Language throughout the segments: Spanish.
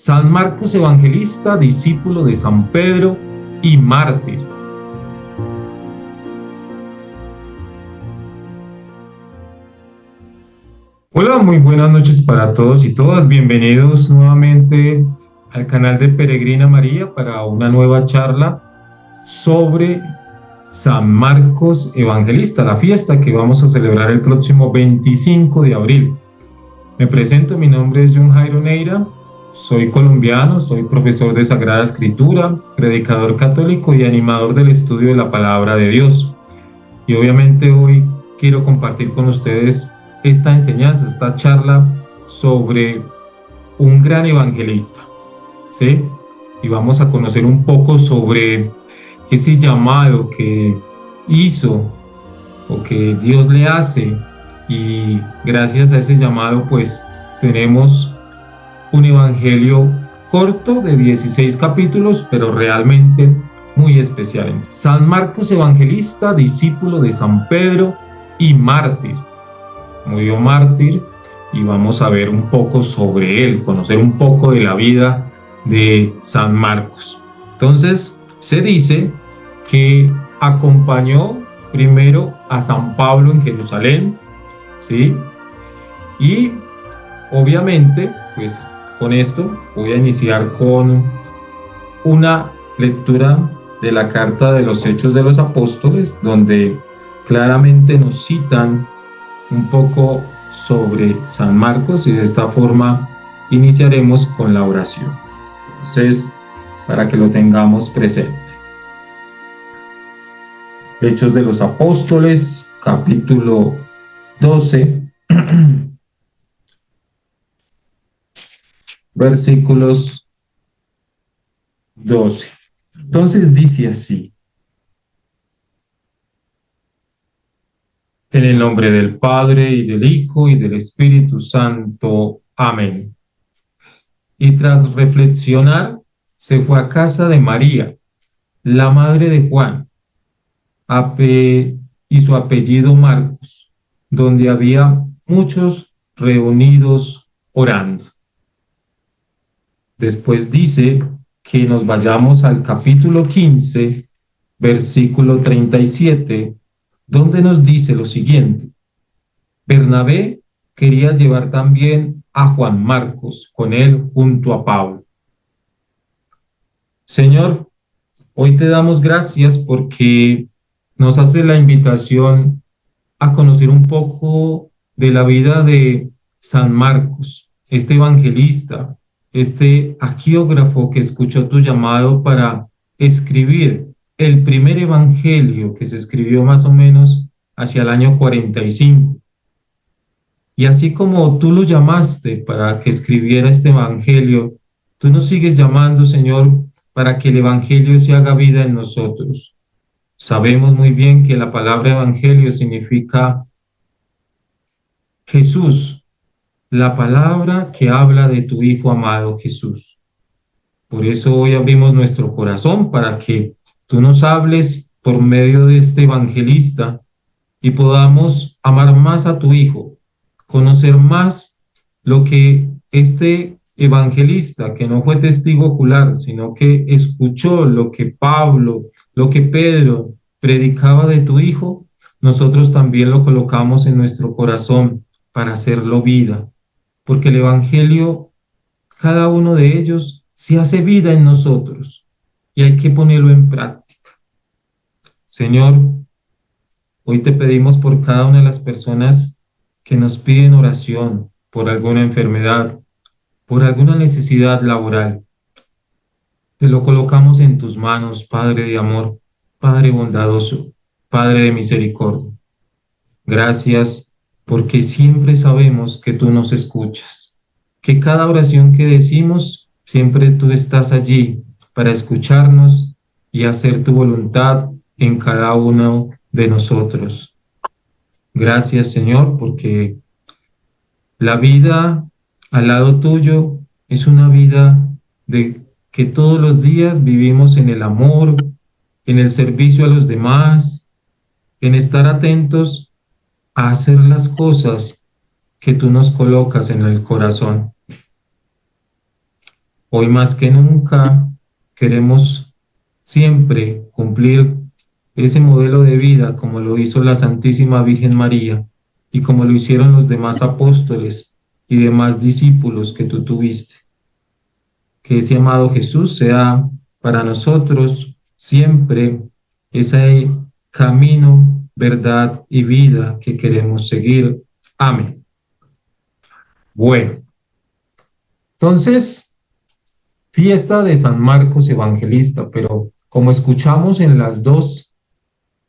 San Marcos Evangelista, discípulo de San Pedro y mártir. Hola, muy buenas noches para todos y todas. Bienvenidos nuevamente al canal de Peregrina María para una nueva charla sobre San Marcos Evangelista, la fiesta que vamos a celebrar el próximo 25 de abril. Me presento, mi nombre es John Jairo Neira, soy colombiano, soy profesor de Sagrada Escritura, predicador católico y animador del estudio de la Palabra de Dios. Y obviamente hoy quiero compartir con ustedes esta enseñanza, esta charla sobre un gran evangelista, ¿sí? Y vamos a conocer un poco sobre ese llamado que hizo o que Dios le hace, y gracias a ese llamado pues tenemos un evangelio corto de 16 capítulos, pero realmente muy especial. San Marcos Evangelista, discípulo de San Pedro y mártir. Murió mártir y vamos a ver un poco sobre él, conocer un poco de la vida de San Marcos. Entonces, se dice que acompañó primero a San Pablo en Jerusalén, ¿sí? Y obviamente, pues con esto voy a iniciar con una lectura de la carta de los Hechos de los Apóstoles, donde claramente nos citan un poco sobre San Marcos, y de esta forma iniciaremos con la oración. Entonces, para que lo tengamos presente. Hechos de los Apóstoles, capítulo 12, versículos 12. Entonces dice así: en el nombre del Padre, y del Hijo, y del Espíritu Santo. Amén. Y tras reflexionar, se fue a casa de María, la madre de Juan, y su apellido Marcos, donde había muchos reunidos orando. Después dice que nos vayamos al capítulo 15, versículo 37, donde nos dice lo siguiente: Bernabé quería llevar también a Juan Marcos con él junto a Pablo. Señor, hoy te damos gracias porque nos hace la invitación a conocer un poco de la vida de San Marcos, este evangelista, este agiógrafo que escuchó tu llamado para escribir el primer evangelio que se escribió más o menos hacia el año 45. Y así como tú lo llamaste para que escribiera este evangelio, tú nos sigues llamando, Señor, para que el evangelio se haga vida en nosotros. Sabemos muy bien que la palabra evangelio significa Jesús, la palabra que habla de tu Hijo amado Jesús. Por eso hoy abrimos nuestro corazón para que tú nos hables por medio de este evangelista y podamos amar más a tu Hijo, conocer más lo que este evangelista, que no fue testigo ocular, sino que escuchó lo que Pablo, lo que Pedro predicaba de tu Hijo, nosotros también lo colocamos en nuestro corazón para hacerlo vida, porque el evangelio, cada uno de ellos, se hace vida en nosotros y hay que ponerlo en práctica. Señor, hoy te pedimos por cada una de las personas que nos piden oración por alguna enfermedad, por alguna necesidad laboral. Te lo colocamos en tus manos, Padre de amor, Padre bondadoso, Padre de misericordia. Gracias porque siempre sabemos que tú nos escuchas, que cada oración que decimos, siempre tú estás allí para escucharnos y hacer tu voluntad en cada uno de nosotros. Gracias, Señor, porque la vida al lado tuyo es una vida de que todos los días vivimos en el amor, en el servicio a los demás, en estar atentos a hacer las cosas que tú nos colocas en el corazón. Hoy más que nunca queremos siempre cumplir ese modelo de vida como lo hizo la Santísima Virgen María y como lo hicieron los demás apóstoles y demás discípulos que tú tuviste. Que ese amado Jesús sea para nosotros siempre ese camino, verdad y vida que queremos seguir. Amén. Bueno, entonces, fiesta de San Marcos Evangelista, pero como escuchamos en las dos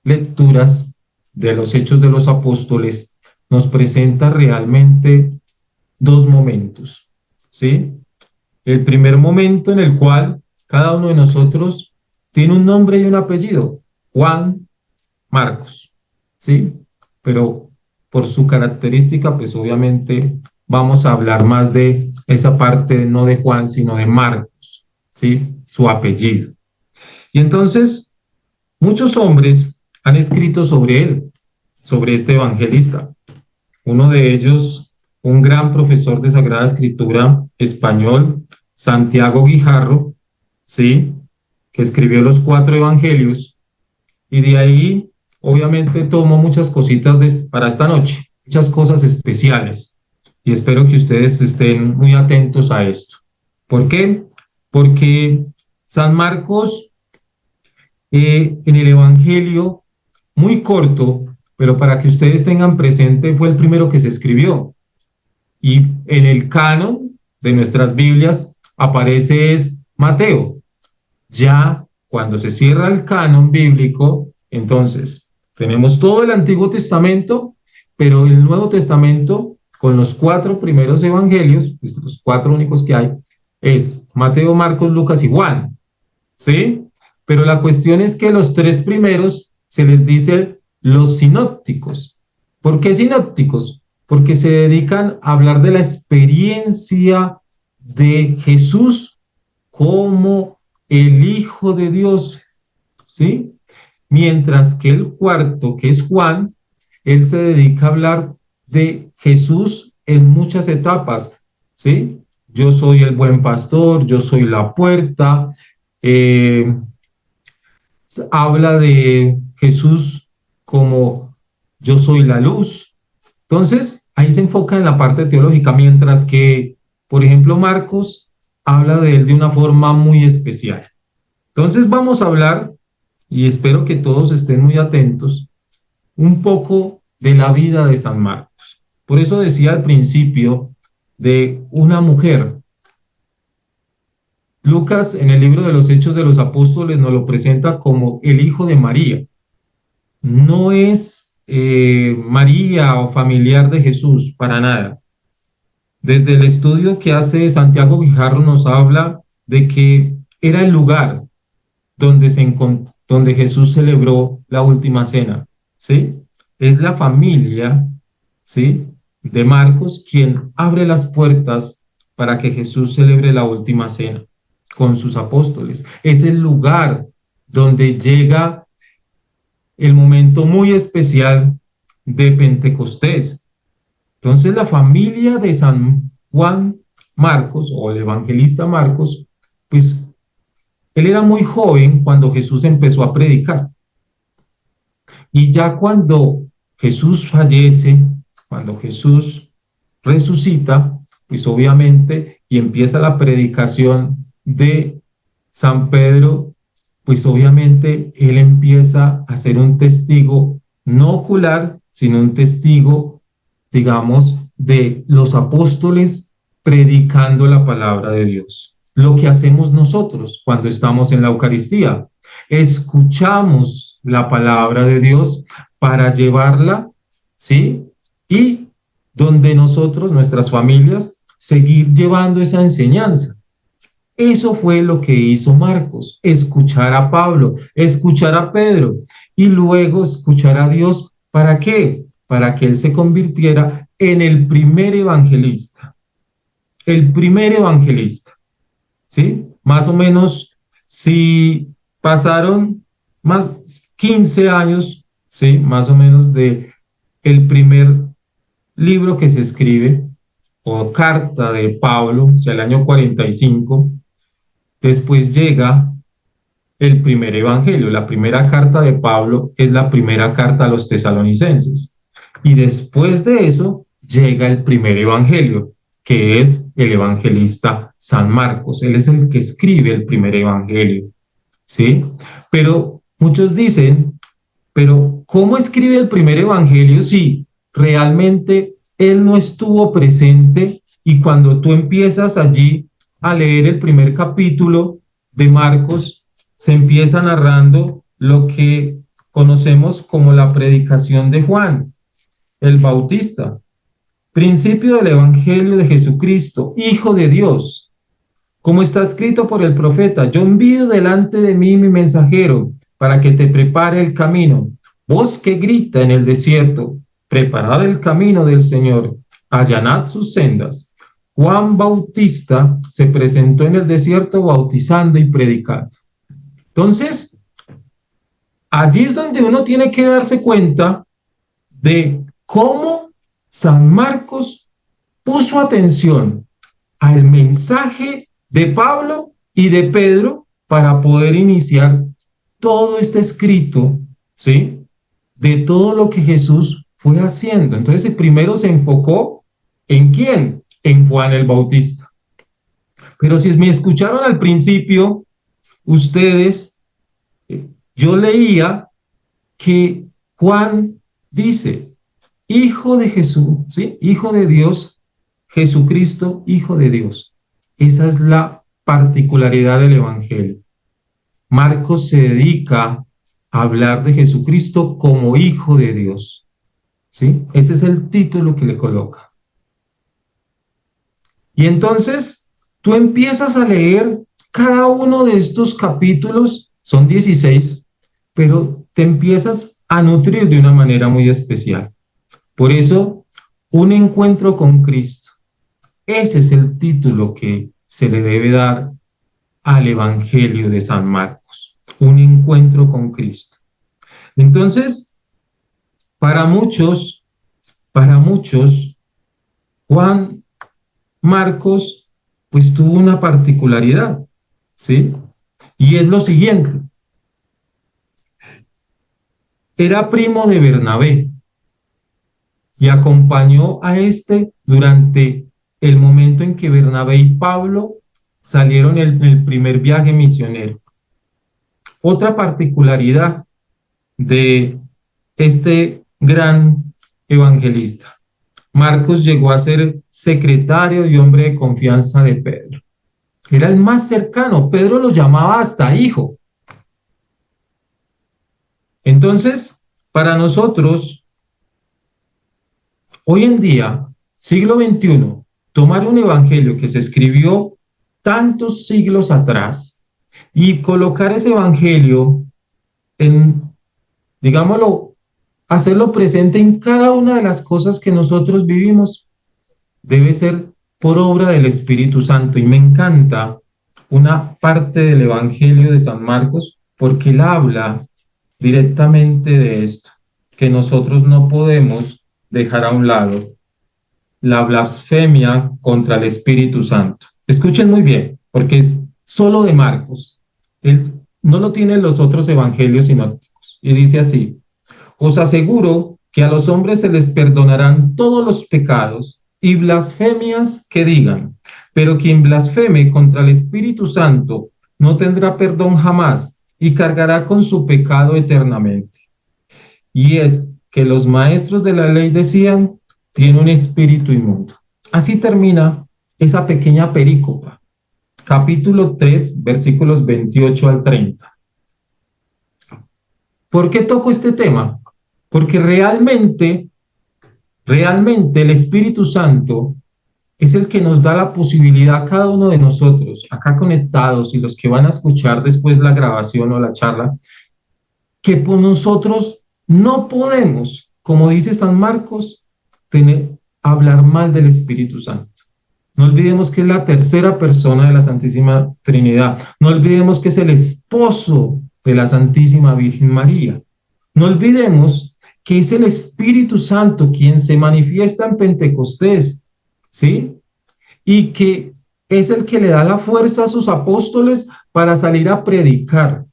lecturas de los Hechos de los Apóstoles, nos presenta realmente dos momentos, ¿sí? El primer momento en el cual cada uno de nosotros tiene un nombre y un apellido, Juan Marcos, ¿sí? Pero por su característica, pues obviamente vamos a hablar más de esa parte, no de Juan, sino de Marcos, ¿sí? Su apellido. Y entonces, muchos hombres han escrito sobre él, sobre este evangelista. Uno de ellos, un gran profesor de Sagrada Escritura español, Santiago Guijarro, ¿sí? Que escribió los 4 evangelios, y de ahí, obviamente, tomo muchas cositas para esta noche, muchas cosas especiales, y espero que ustedes estén muy atentos a esto. ¿Por qué? Porque San Marcos, en el Evangelio, muy corto, pero para que ustedes tengan presente, fue el primero que se escribió. Y en el canon de nuestras Biblias aparece es Mateo. Ya cuando se cierra el canon bíblico, entonces tenemos todo el Antiguo Testamento, pero el Nuevo Testamento, con los 4 primeros evangelios, los 4 únicos que hay, es Mateo, Marcos, Lucas y Juan, ¿sí? Pero la cuestión es que los 3 primeros se les dice los sinópticos. ¿Por qué sinópticos? Porque se dedican a hablar de la experiencia de Jesús como el Hijo de Dios, ¿sí? Mientras que el cuarto, que es Juan, él se dedica a hablar de Jesús en muchas etapas, ¿sí? Yo soy el buen pastor, yo soy la puerta, eh, habla de Jesús como yo soy la luz. Entonces, ahí se enfoca en la parte teológica, mientras que, por ejemplo, Marcos habla de él de una forma muy especial. Entonces, vamos a hablar, y espero que todos estén muy atentos, un poco de la vida de San Marcos. Por eso decía al principio de una mujer. Lucas, en el libro de los Hechos de los Apóstoles, nos lo presenta como el hijo de María. No es María o familiar de Jesús, para nada. Desde el estudio que hace Santiago Guijarro nos habla de que era el lugar donde Jesús celebró la última cena, ¿sí? Es la familia, ¿sí? De Marcos quien abre las puertas para que Jesús celebre la última cena con sus apóstoles. Es el lugar donde llega el momento muy especial de Pentecostés. Entonces la familia de San Juan Marcos, o el evangelista Marcos, pues él era muy joven cuando Jesús empezó a predicar. Y ya cuando Jesús fallece, cuando Jesús resucita, pues obviamente, y empieza la predicación de San Pedro, pues obviamente él empieza a ser un testigo no ocular, sino un testigo, digamos, de los apóstoles predicando la palabra de Dios. Lo que hacemos nosotros cuando estamos en la Eucaristía, escuchamos la palabra de Dios para llevarla, ¿sí? Y donde nosotros, nuestras familias, seguir llevando esa enseñanza. Eso fue lo que hizo Marcos, escuchar a Pablo, escuchar a Pedro y luego escuchar a Dios. ¿Para qué? Para que él se convirtiera en el primer evangelista. El primer evangelista, ¿sí? Más o menos, si pasaron más 15 años, ¿sí? Más o menos de el primer libro que se escribe, o carta de Pablo, o sea, el año 45, Después llega el primer evangelio. La primera carta de Pablo es la primera carta a los tesalonicenses. Y después de eso llega el primer evangelio, que es el evangelista San Marcos. Él es el que escribe el primer evangelio, ¿sí? Pero muchos dicen, pero ¿cómo escribe el primer evangelio si realmente él no estuvo presente y cuando tú empiezas allí a leer el primer capítulo de Marcos, se empieza narrando lo que conocemos como la predicación de Juan, el Bautista, principio del evangelio de Jesucristo, Hijo de Dios, como está escrito por el profeta: yo envío delante de mí mi mensajero para que te prepare el camino. Voz que grita en el desierto: preparad el camino del Señor, allanad sus sendas. Juan Bautista se presentó en el desierto bautizando y predicando. Entonces, allí es donde uno tiene que darse cuenta de cómo San Marcos puso atención al mensaje de Pablo y de Pedro para poder iniciar todo este escrito, ¿sí? De todo lo que Jesús fue haciendo. Entonces, el primero se enfocó ¿en quién? En Juan el Bautista. Pero si me escucharon al principio, ustedes, yo leía que Juan dice, Hijo de Jesús, ¿sí? Hijo de Dios, Jesucristo, Hijo de Dios. Esa es la particularidad del Evangelio. Marcos se dedica a hablar de Jesucristo como Hijo de Dios, ¿sí? Ese es el título que le coloca. Y entonces tú empiezas a leer cada uno de estos capítulos, son 16, pero te empiezas a nutrir de una manera muy especial. Por eso, un encuentro con Cristo. Ese es el título que se le debe dar al Evangelio de San Marcos. Un encuentro con Cristo. Entonces, para muchos, Juan Marcos, pues tuvo una particularidad, ¿sí? Y es lo siguiente. Era primo de Bernabé y acompañó a este durante el momento en que Bernabé y Pablo salieron en el primer viaje misionero. Otra particularidad de este gran evangelista: Marcos llegó a ser secretario y hombre de confianza de Pedro. Era el más cercano. Pedro lo llamaba hasta hijo. Entonces, para nosotros, hoy en día, siglo XXI, tomar un evangelio que se escribió tantos siglos atrás y colocar ese evangelio en, digámoslo, hacerlo presente en cada una de las cosas que nosotros vivimos, debe ser por obra del Espíritu Santo. Y me encanta una parte del Evangelio de San Marcos porque él habla directamente de esto, que nosotros no podemos dejar a un lado: la blasfemia contra el Espíritu Santo. Escuchen muy bien, porque es solo de Marcos. Él no lo tienen los otros evangelios sinópticos. Y dice así: os aseguro que a los hombres se les perdonarán todos los pecados y blasfemias que digan, pero quien blasfeme contra el Espíritu Santo no tendrá perdón jamás y cargará con su pecado eternamente. Y es que los maestros de la ley decían: tiene un espíritu inmundo. Así termina esa pequeña perícopa, capítulo 3, versículos 28 al 30. ¿Por qué toco este tema? Porque realmente el Espíritu Santo es el que nos da la posibilidad a cada uno de nosotros, acá conectados y los que van a escuchar después la grabación o la charla, que por nosotros no podemos, como dice San Marcos, hablar mal del Espíritu Santo. No olvidemos que es la tercera persona de la Santísima Trinidad. No olvidemos que es el esposo de la Santísima Virgen María. No olvidemos que es el Espíritu Santo quien se manifiesta en Pentecostés, ¿sí? Y que es el que le da la fuerza a sus apóstoles para salir a predicar.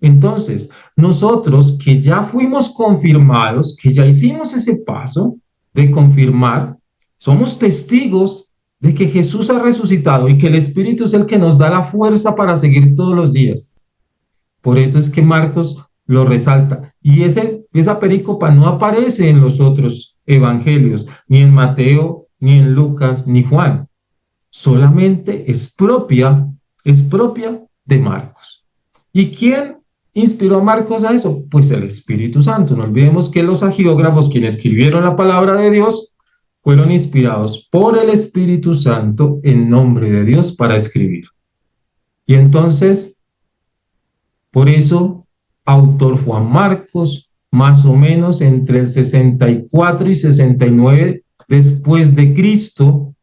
Entonces, nosotros que ya fuimos confirmados, que ya hicimos ese paso de confirmar, somos testigos de que Jesús ha resucitado y que el Espíritu es el que nos da la fuerza para seguir todos los días. Por eso es que Marcos lo resalta. Y esa perícopa no aparece en los otros evangelios, ni en Mateo, ni en Lucas, ni Juan. Solamente es propia de Marcos. ¿Y quién inspiró a Marcos a eso? Pues el Espíritu Santo. No olvidemos que los agiógrafos, quienes escribieron la palabra de Dios, fueron inspirados por el Espíritu Santo en nombre de Dios para escribir. Y entonces, por eso, autor Juan Marcos, más o menos entre el 64 y 69 después de Cristo,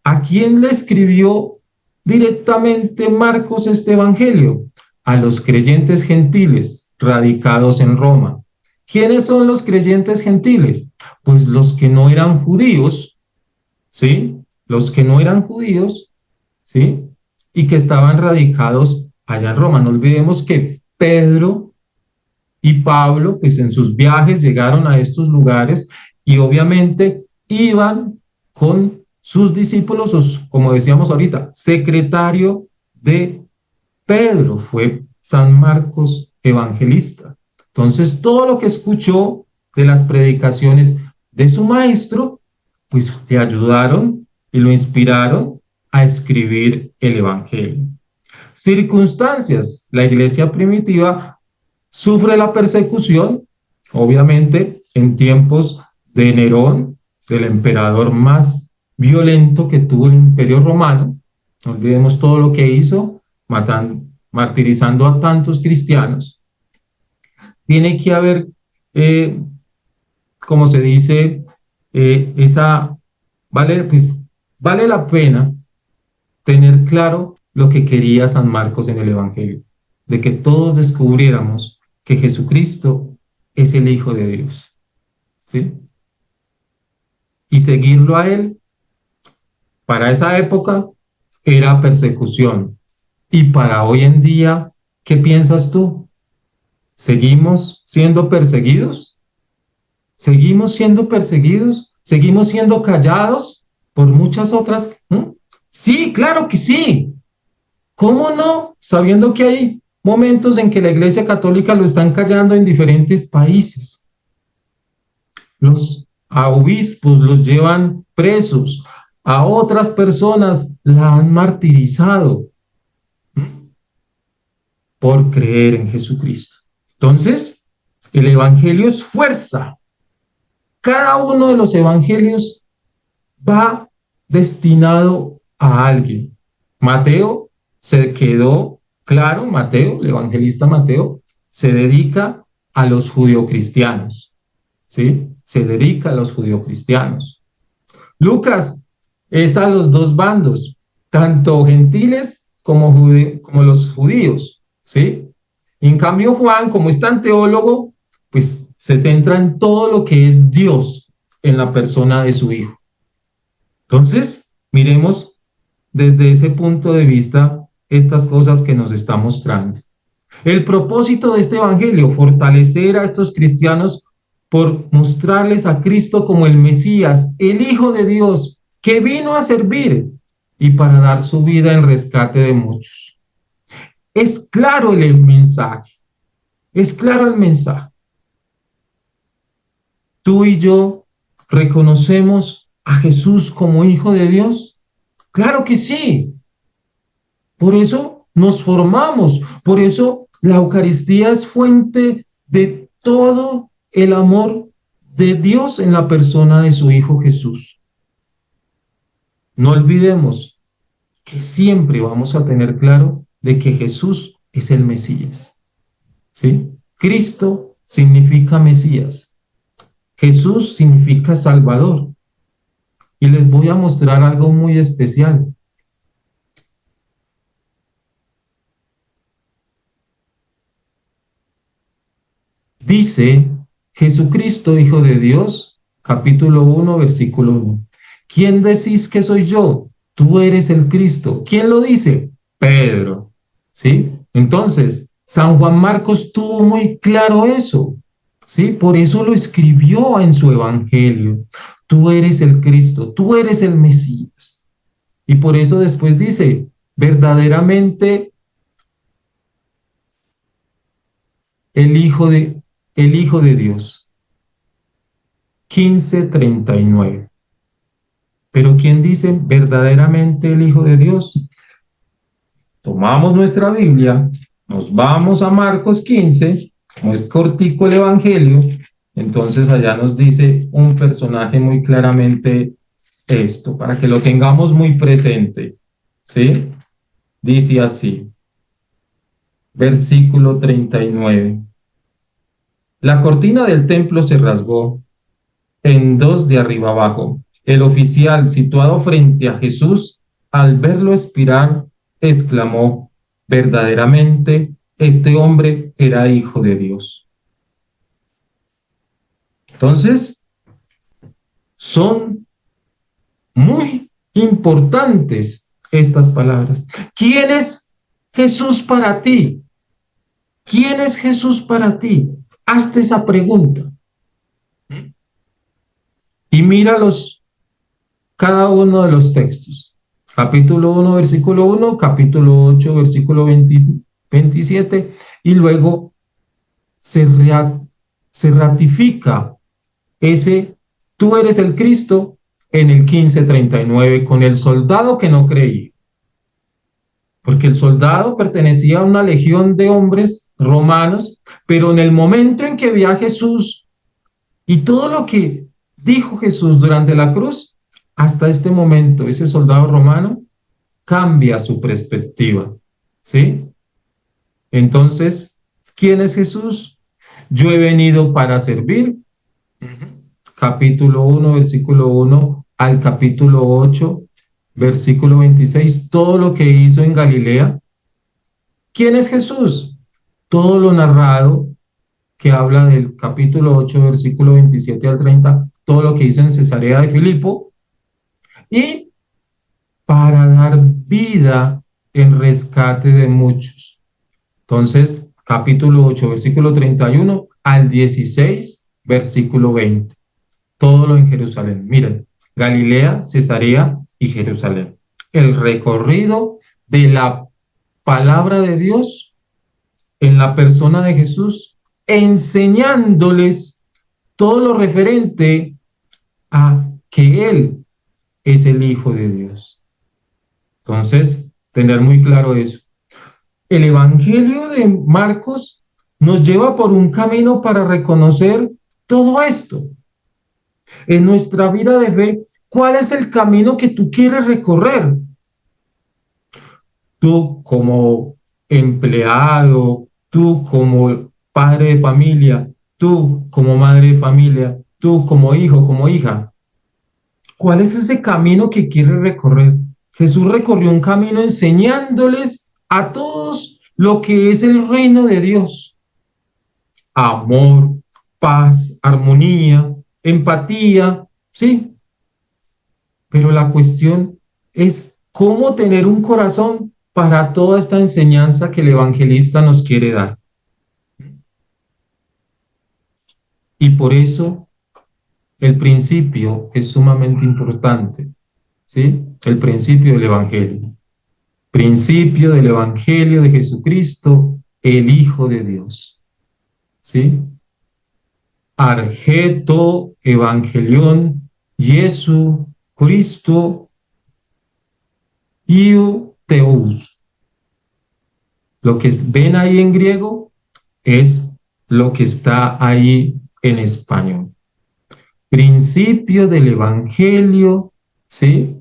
¿a quién le escribió directamente Marcos este evangelio? A los creyentes gentiles radicados en Roma. ¿Quiénes son los creyentes gentiles? Pues los que no eran judíos, ¿sí? Los que no eran judíos, ¿sí? Y que estaban radicados allá en Roma. No olvidemos que Pedro y Pablo, pues en sus viajes llegaron a estos lugares y obviamente iban con sus discípulos, como decíamos ahorita, secretario de Pedro fue San Marcos Evangelista. Entonces, todo lo que escuchó de las predicaciones de su maestro, pues le ayudaron y lo inspiraron a escribir el Evangelio. Circunstancias. La iglesia primitiva sufre la persecución, obviamente, en tiempos de Nerón, del emperador más violento que tuvo el Imperio Romano. No olvidemos todo lo que hizo, martirizando a tantos cristianos. Tiene que haber, como se dice, vale la pena tener claro lo que quería San Marcos en el Evangelio, de que todos descubriéramos que Jesucristo es el Hijo de Dios, ¿sí? Y seguirlo a Él, para esa época, era persecución. Y para hoy en día, ¿qué piensas tú? ¿Seguimos siendo perseguidos? ¿Seguimos siendo perseguidos? ¿Seguimos siendo callados por muchas otras? Sí, claro que sí. ¿Cómo no? Sabiendo que hay momentos en que la Iglesia Católica lo están callando en diferentes países. Los obispos los llevan presos, a otras personas la han martirizado por creer en Jesucristo. Entonces, el Evangelio es fuerza. Cada uno de los evangelios va destinado a alguien. Mateo se quedó claro, Mateo, el evangelista Mateo, se dedica a los judeocristianos, ¿sí? Se dedica a los judeocristianos. Lucas es a los dos bandos, tanto gentiles como los judíos, ¿sí? En cambio, Juan, como es tan teólogo, pues se centra en todo lo que es Dios en la persona de su Hijo. Entonces, miremos desde ese punto de vista estas cosas que nos está mostrando. El propósito de este evangelio, fortalecer a estos cristianos por mostrarles a Cristo como el Mesías, el Hijo de Dios, que vino a servir y para dar su vida en rescate de muchos. Es claro el mensaje, es claro el mensaje. Tú y yo reconocemos a Jesús como Hijo de Dios. Claro que sí. Por eso nos formamos, por eso la Eucaristía es fuente de todo el amor de Dios en la persona de su Hijo Jesús. No olvidemos que siempre vamos a tener claro de que Jesús es el Mesías. ¿Sí? Cristo significa Mesías. Jesús significa Salvador. Y les voy a mostrar algo muy especial. Dice Jesucristo, Hijo de Dios, capítulo 1, versículo 1. ¿Quién decís que soy yo? tú eres el Cristo. ¿Quién lo dice? Pedro, ¿sí? Entonces, San Juan Marcos tuvo muy claro eso, ¿sí? Por eso lo escribió en su evangelio. Tú eres el Cristo, tú eres el Mesías. Y por eso después dice, verdaderamente el Hijo el Hijo de Dios. 15:39. Pero ¿quién dice verdaderamente el Hijo de Dios? Tomamos nuestra Biblia, nos vamos a Marcos 15, como es cortico el Evangelio, entonces allá nos dice un personaje muy claramente esto, para que lo tengamos muy presente, ¿sí? Dice así, versículo 39. La cortina del templo se rasgó en dos de arriba abajo. El oficial situado frente a Jesús, al verlo expirar, exclamó, verdaderamente, este hombre era hijo de Dios. Entonces, son muy importantes estas palabras. ¿Quién es Jesús para ti? ¿Quién es Jesús para ti? Hazte esa pregunta y míralos cada uno de los textos. Capítulo 1, versículo 1, capítulo 8, versículo 27, y luego se, se ratifica ese tú eres el Cristo en el 15:39 con el soldado que no creía. Porque el soldado pertenecía a una legión de hombres romanos, pero en el momento en que ve a Jesús y todo lo que dijo Jesús durante la cruz, hasta este momento ese soldado romano cambia su perspectiva, ¿sí? Entonces, ¿quién es Jesús? Yo he venido para servir. Capítulo 1, versículo 1 al capítulo 8, versículo 26, todo lo que hizo en Galilea. ¿Quién es Jesús? Todo lo narrado que habla del capítulo 8, versículo 27 al 30, todo lo que hizo en Cesarea de Filipo, y para dar vida en rescate de muchos. Entonces, capítulo 8, versículo 31 al 16, versículo 20. Todo lo en Jerusalén. Miren, Galilea, Cesarea y Jerusalén. El recorrido de la palabra de Dios en la persona de Jesús, enseñándoles todo lo referente a que Él es el Hijo de Dios. Entonces, tener muy claro eso. El Evangelio de Marcos nos lleva por un camino para reconocer todo esto. En nuestra vida de fe, ¿cuál es el camino que tú quieres recorrer? Tú como empleado, tú como padre de familia, tú como madre de familia, tú como hijo, como hija. ¿Cuál es ese camino que quieres recorrer? Jesús recorrió un camino enseñándoles a todos lo que es el reino de Dios. Amor, paz, armonía, empatía, ¿sí? Pero la cuestión es cómo tener un corazón para toda esta enseñanza que el evangelista nos quiere dar. Y por eso el principio es sumamente importante, ¿sí? El principio del evangelio. Principio del evangelio de Jesucristo, el Hijo de Dios, ¿sí? Argeto evangelion Jesu Cristo iu Theous. Lo que ven ahí en griego es lo que está ahí en español. Principio del Evangelio, ¿sí?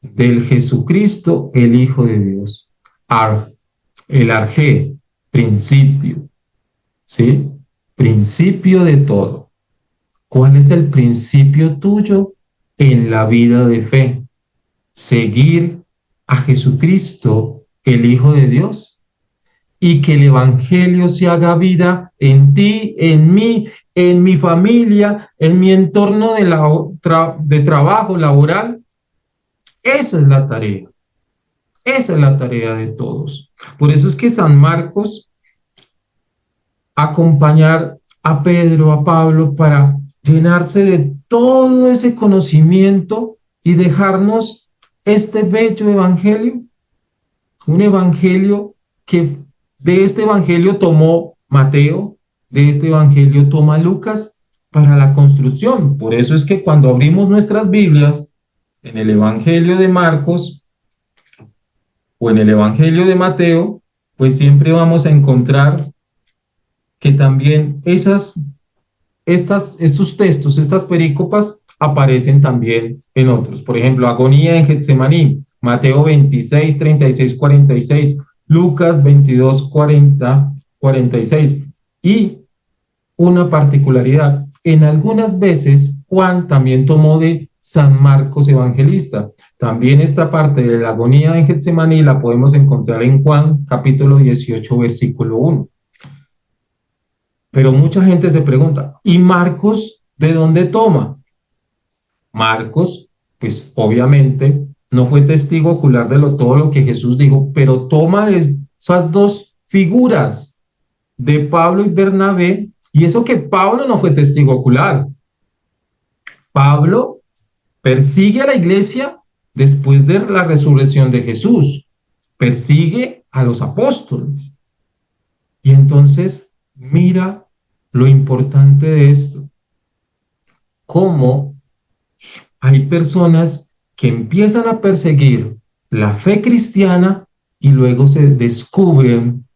Del Jesucristo, el Hijo de Dios. El arjé, principio, ¿sí? Principio de todo. ¿Cuál es el principio tuyo en la vida de fe? Seguir a Jesucristo, el Hijo de Dios, y que el Evangelio se haga vida en ti, en mí, en mi familia, en mi entorno de trabajo laboral, Esa es la tarea. Esa es la tarea de todos. Por eso es que San Marcos acompañar a Pedro, a Pablo, para llenarse de todo ese conocimiento y dejarnos este bello evangelio, un evangelio que de este evangelio tomó Mateo, de este evangelio toma Lucas para la construcción. Por eso es que cuando abrimos nuestras Biblias en el evangelio de Marcos o en el evangelio de Mateo, pues siempre vamos a encontrar que también estos textos, estas perícopas, aparecen también en otros. Por ejemplo, agonía en Getsemaní, Mateo 26, 36, 46, Lucas 22, 40, 46. Y una particularidad, en algunas veces Juan también tomó de San Marcos Evangelista. También esta parte de la agonía en Getsemaní la podemos encontrar en Juan capítulo 18, versículo 1. Pero mucha gente se pregunta, ¿y Marcos de dónde toma? Marcos, pues obviamente no fue testigo ocular de todo lo que Jesús dijo, pero toma de esas dos figuras de Pablo y Bernabé, y eso que Pablo no fue testigo ocular. Pablo persigue a la iglesia después de la resurrección de Jesús, persigue a los apóstoles. Y entonces mira lo importante de esto, cómo hay personas que empiezan a perseguir la fe cristiana y luego se descubren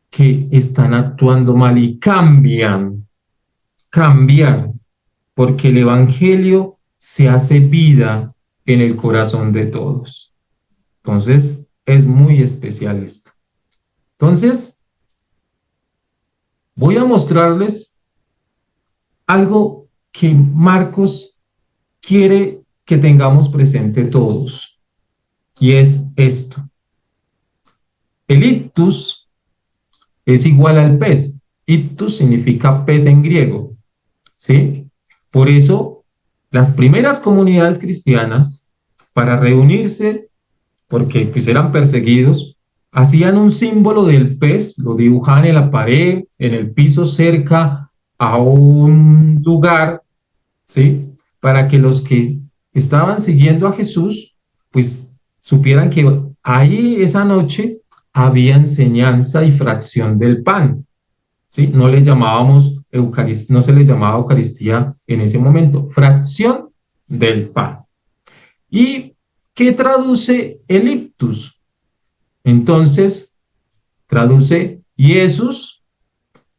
que están actuando mal y cambian, porque el evangelio se hace vida en el corazón de todos. Entonces, es muy especial esto. Entonces, voy a mostrarles algo que Marcos quiere que tengamos presente todos, y es esto. El ictus es igual al pez. Ictus significa pez en griego, ¿sí? Por eso, las primeras comunidades cristianas, para reunirse, porque pues eran perseguidos, hacían un símbolo del pez, lo dibujaban en la pared, en el piso cerca a un lugar, ¿sí? Para que los que estaban siguiendo a Jesús, pues supieran que ahí esa noche había enseñanza y fracción del pan, ¿sí? No le llamábamos Eucaristía, no se le llamaba Eucaristía en ese momento, fracción del pan. ¿Y qué traduce el ictus? Entonces, traduce Jesús,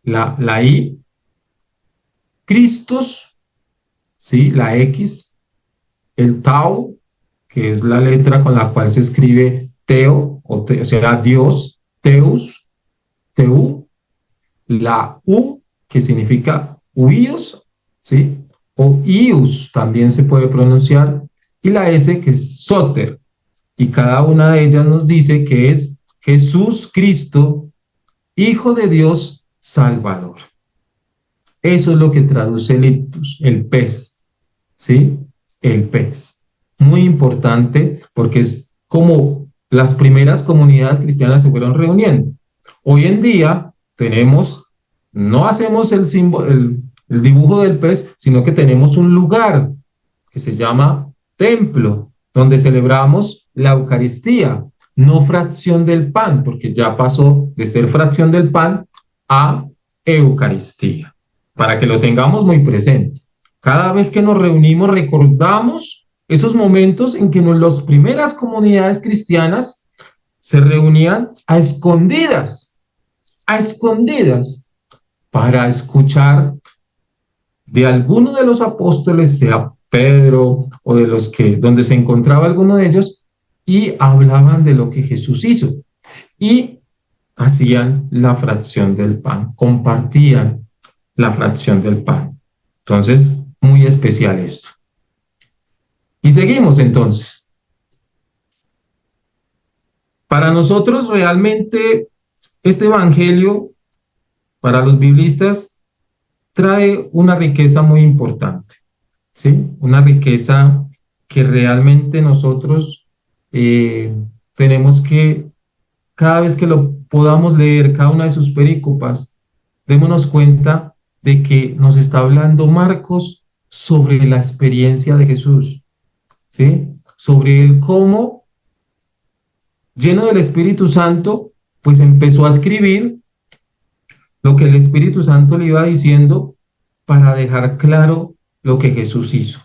la I, Christos, ¿sí? La X, el tau, que es la letra con la cual se escribe teo, o sea, Dios, teus, teu, la U, que significa huios, ¿sí? O ius también se puede pronunciar, y la S, que es soter, y cada una de ellas nos dice que es Jesús Cristo, Hijo de Dios Salvador. Eso es lo que traduce el ictus, el pez, ¿sí? El pez. Muy importante porque es como las primeras comunidades cristianas se fueron reuniendo. Hoy en día tenemos, no hacemos el símbolo, el dibujo del pez, sino que tenemos un lugar que se llama templo, donde celebramos la Eucaristía, no fracción del pan, porque ya pasó de ser fracción del pan a Eucaristía, para que lo tengamos muy presente. Cada vez que nos reunimos recordamos esos momentos en que las primeras comunidades cristianas se reunían a escondidas, para escuchar de alguno de los apóstoles, sea Pedro o de los que, donde se encontraba alguno de ellos, y hablaban de lo que Jesús hizo. Y hacían la fracción del pan, compartían la fracción del pan. Entonces, muy especial esto. Y seguimos entonces. Para nosotros realmente este evangelio, para los biblistas, trae una riqueza muy importante, ¿sí? Una riqueza que realmente nosotros eh, tenemos que, cada vez que lo podamos leer, cada una de sus perícopas, démonos cuenta de que nos está hablando Marcos sobre la experiencia de Jesús, ¿sí? Sobre el cómo, lleno del Espíritu Santo, pues empezó a escribir lo que el Espíritu Santo le iba diciendo para dejar claro lo que Jesús hizo.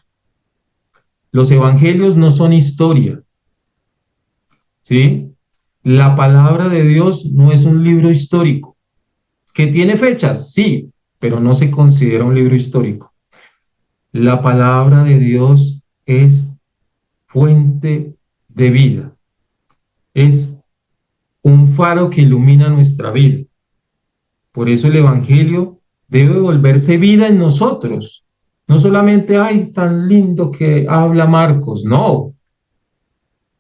Los evangelios no son historia, ¿sí? La palabra de Dios no es un libro histórico, que tiene fechas, sí, pero no se considera un libro histórico. La palabra de Dios es fuente de vida, es un faro que ilumina nuestra vida. Por eso el Evangelio debe volverse vida en nosotros. No solamente, ay, tan lindo que habla Marcos, no.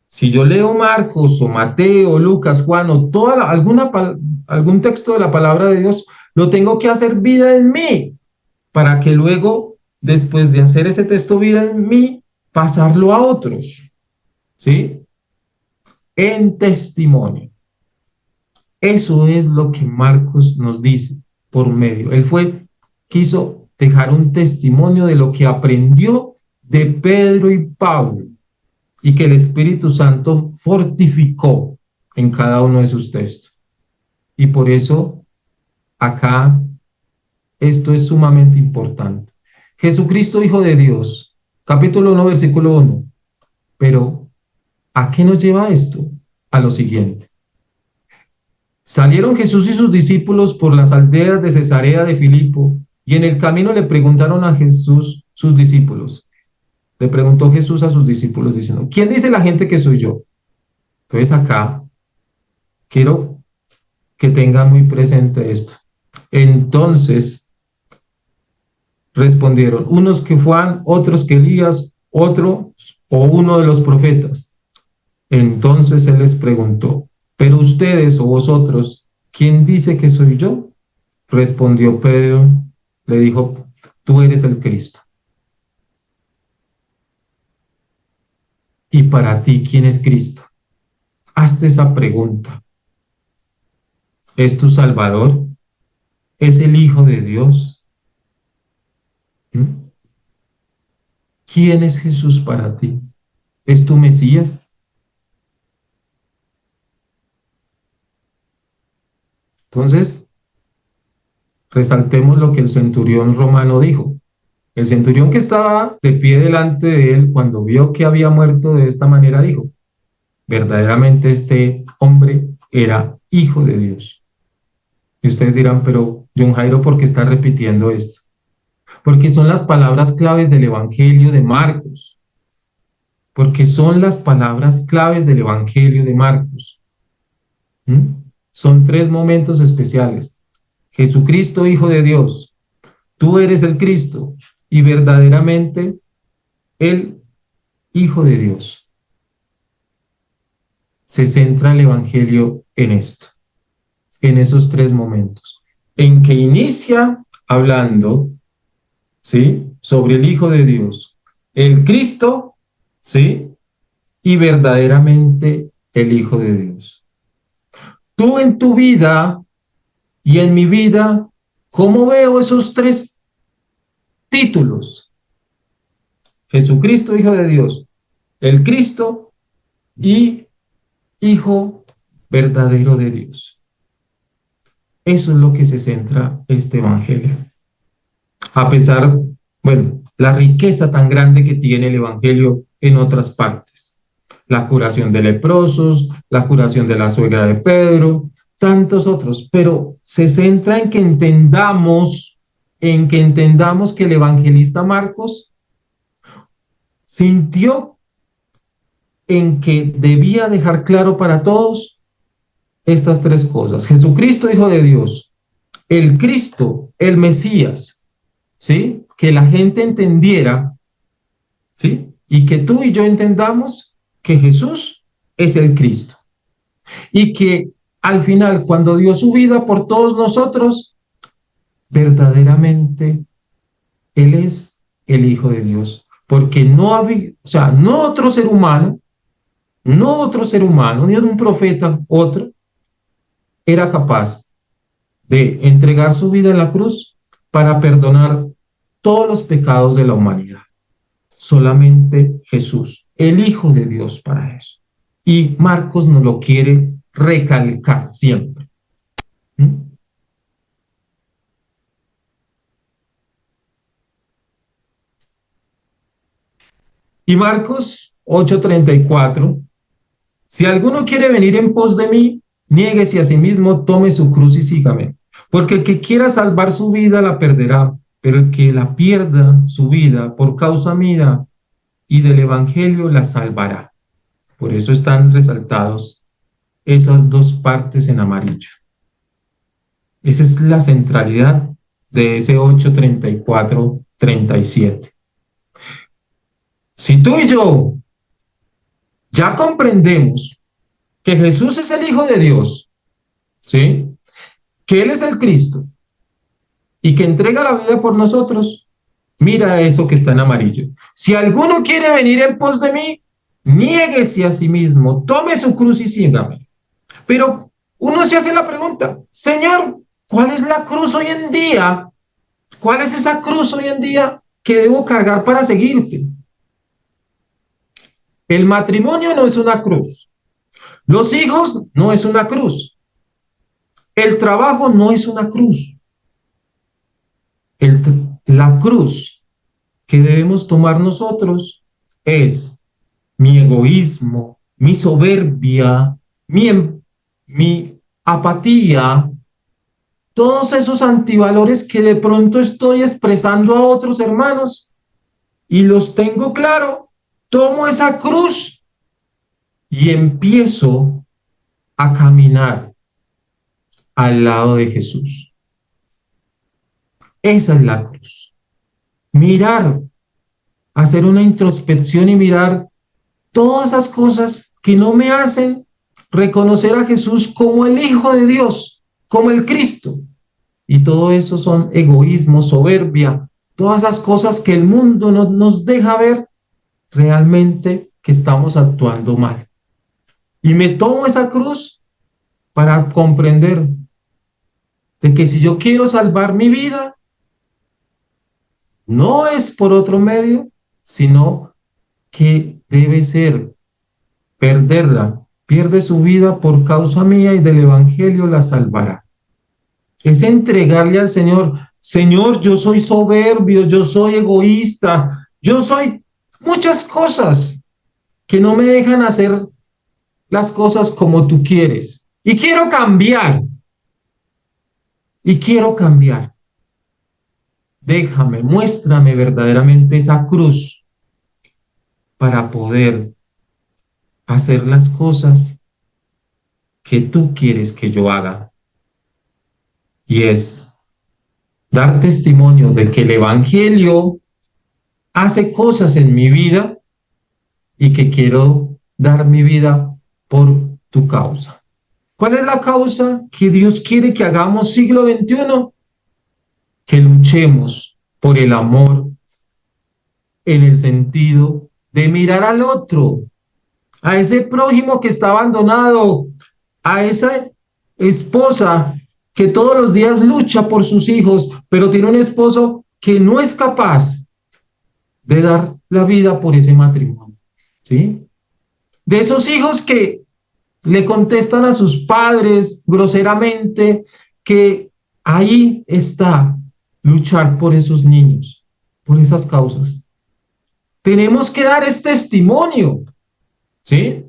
Si yo leo Marcos o Mateo, Lucas, Juan o algún texto de la palabra de Dios, lo tengo que hacer vida en mí para que luego, después de hacer ese texto vida en mí, pasarlo a otros, ¿sí? En testimonio. Eso es lo que Marcos nos dice por medio. Quiso dejar un testimonio de lo que aprendió de Pedro y Pablo y que el Espíritu Santo fortificó en cada uno de sus textos. Y por eso acá esto es sumamente importante. Jesucristo, Hijo de Dios, capítulo 1, versículo 1. Pero, ¿a qué nos lleva esto? A lo siguiente. Salieron Jesús y sus discípulos por las aldeas de Cesarea de Filipo, y en el camino le preguntaron a Jesús sus discípulos. Le preguntó Jesús a sus discípulos diciendo, ¿quién dice la gente que soy yo? Entonces acá quiero que tengan muy presente esto. Entonces respondieron, unos que Juan, otros que Elías, otro o uno de los profetas. Entonces él les preguntó, pero ustedes o vosotros, ¿quién dice que soy yo? Respondió Pedro, le dijo, tú eres el Cristo. ¿Y para ti quién es Cristo? Hazte esa pregunta. ¿Es tu Salvador? ¿Es el Hijo de Dios? ¿Mm? ¿Quién es Jesús para ti? ¿Es tu Mesías? Entonces, resaltemos lo que el centurión romano dijo. El centurión que estaba de pie delante de él cuando vio que había muerto de esta manera dijo, verdaderamente este hombre era hijo de Dios. Y ustedes dirán, pero John Jairo, ¿por qué está repitiendo esto? Porque son las palabras claves del Evangelio de Marcos. Porque son las palabras claves del Evangelio de Marcos. ¿Mm? Son tres momentos especiales. Jesucristo, Hijo de Dios, tú eres el Cristo y verdaderamente el Hijo de Dios. Se centra el Evangelio en esto, en esos tres momentos, en que inicia hablando, ¿sí?, sobre el Hijo de Dios, el Cristo, ¿sí?, y verdaderamente el Hijo de Dios. Tú en tu vida y en mi vida, ¿cómo veo esos tres títulos? Jesucristo, Hijo de Dios, el Cristo y Hijo verdadero de Dios. Eso es lo que se centra este Evangelio. A pesar, bueno, la riqueza tan grande que tiene el Evangelio en otras partes. La curación de leprosos, la curación de la suegra de Pedro, tantos otros, pero se centra en que entendamos que el evangelista Marcos sintió en que debía dejar claro para todos estas tres cosas. Jesucristo, Hijo de Dios, el Cristo, el Mesías, ¿sí? Que la gente entendiera, ¿sí? Y que tú y yo entendamos que Jesús es el Cristo. Y que al final, cuando dio su vida por todos nosotros, verdaderamente Él es el Hijo de Dios. Porque no había, o sea, no otro ser humano, no otro ser humano, ni un profeta, otro, era capaz de entregar su vida en la cruz para perdonar todos los pecados de la humanidad. Solamente Jesús, el Hijo de Dios, para eso. Y Marcos nos lo quiere recalcar siempre. ¿Mm? Y Marcos 8:34, si alguno quiere venir en pos de mí, niéguese a sí mismo, tome su cruz y sígame. Porque el que quiera salvar su vida la perderá, pero el que la pierda su vida por causa mía y del Evangelio la salvará. Por eso están resaltados esas dos partes en amarillo. Esa es la centralidad de ese 8:34-37. Si tú y yo ya comprendemos que Jesús es el Hijo de Dios, ¿sí? Que Él es el Cristo y que entrega la vida por nosotros, mira eso que está en amarillo. Si alguno quiere venir en pos de mí, niéguese a sí mismo, tome su cruz y sígame. Pero uno se hace la pregunta, Señor, ¿cuál es la cruz hoy en día? ¿Cuál es esa cruz hoy en día que debo cargar para seguirte? El matrimonio no es una cruz. Los hijos no es una cruz. El trabajo no es una cruz. La cruz que debemos tomar nosotros es mi egoísmo, mi soberbia, mi apatía, todos esos antivalores que de pronto estoy expresando a otros hermanos y los tengo claro, tomo esa cruz y empiezo a caminar al lado de Jesús. Esa es la cruz. Mirar, hacer una introspección y mirar todas esas cosas que no me hacen reconocer a Jesús como el Hijo de Dios, como el Cristo. Y todo eso son egoísmo, soberbia, todas esas cosas que el mundo no nos deja ver realmente que estamos actuando mal. Y me tomo esa cruz para comprender de que si yo quiero salvar mi vida, no es por otro medio, sino que debe ser perderla. Pierde su vida por causa mía y del Evangelio la salvará. Es entregarle al Señor, Señor, yo soy soberbio, yo soy egoísta, yo soy muchas cosas que no me dejan hacer las cosas como tú quieres. Y quiero cambiar. Y quiero cambiar. Déjame, muéstrame verdaderamente esa cruz para poder hacer las cosas que tú quieres que yo haga. Y es dar testimonio de que el Evangelio hace cosas en mi vida y que quiero dar mi vida por tu causa. ¿Cuál es la causa que Dios quiere que hagamos siglo XXI? Que luchemos por el amor en el sentido de mirar al otro, a ese prójimo que está abandonado, a esa esposa que todos los días lucha por sus hijos, pero tiene un esposo que no es capaz de dar la vida por ese matrimonio, ¿sí? De esos hijos que le contestan a sus padres groseramente, que ahí está luchar por esos niños, por esas causas. Tenemos que dar este testimonio, ¿sí?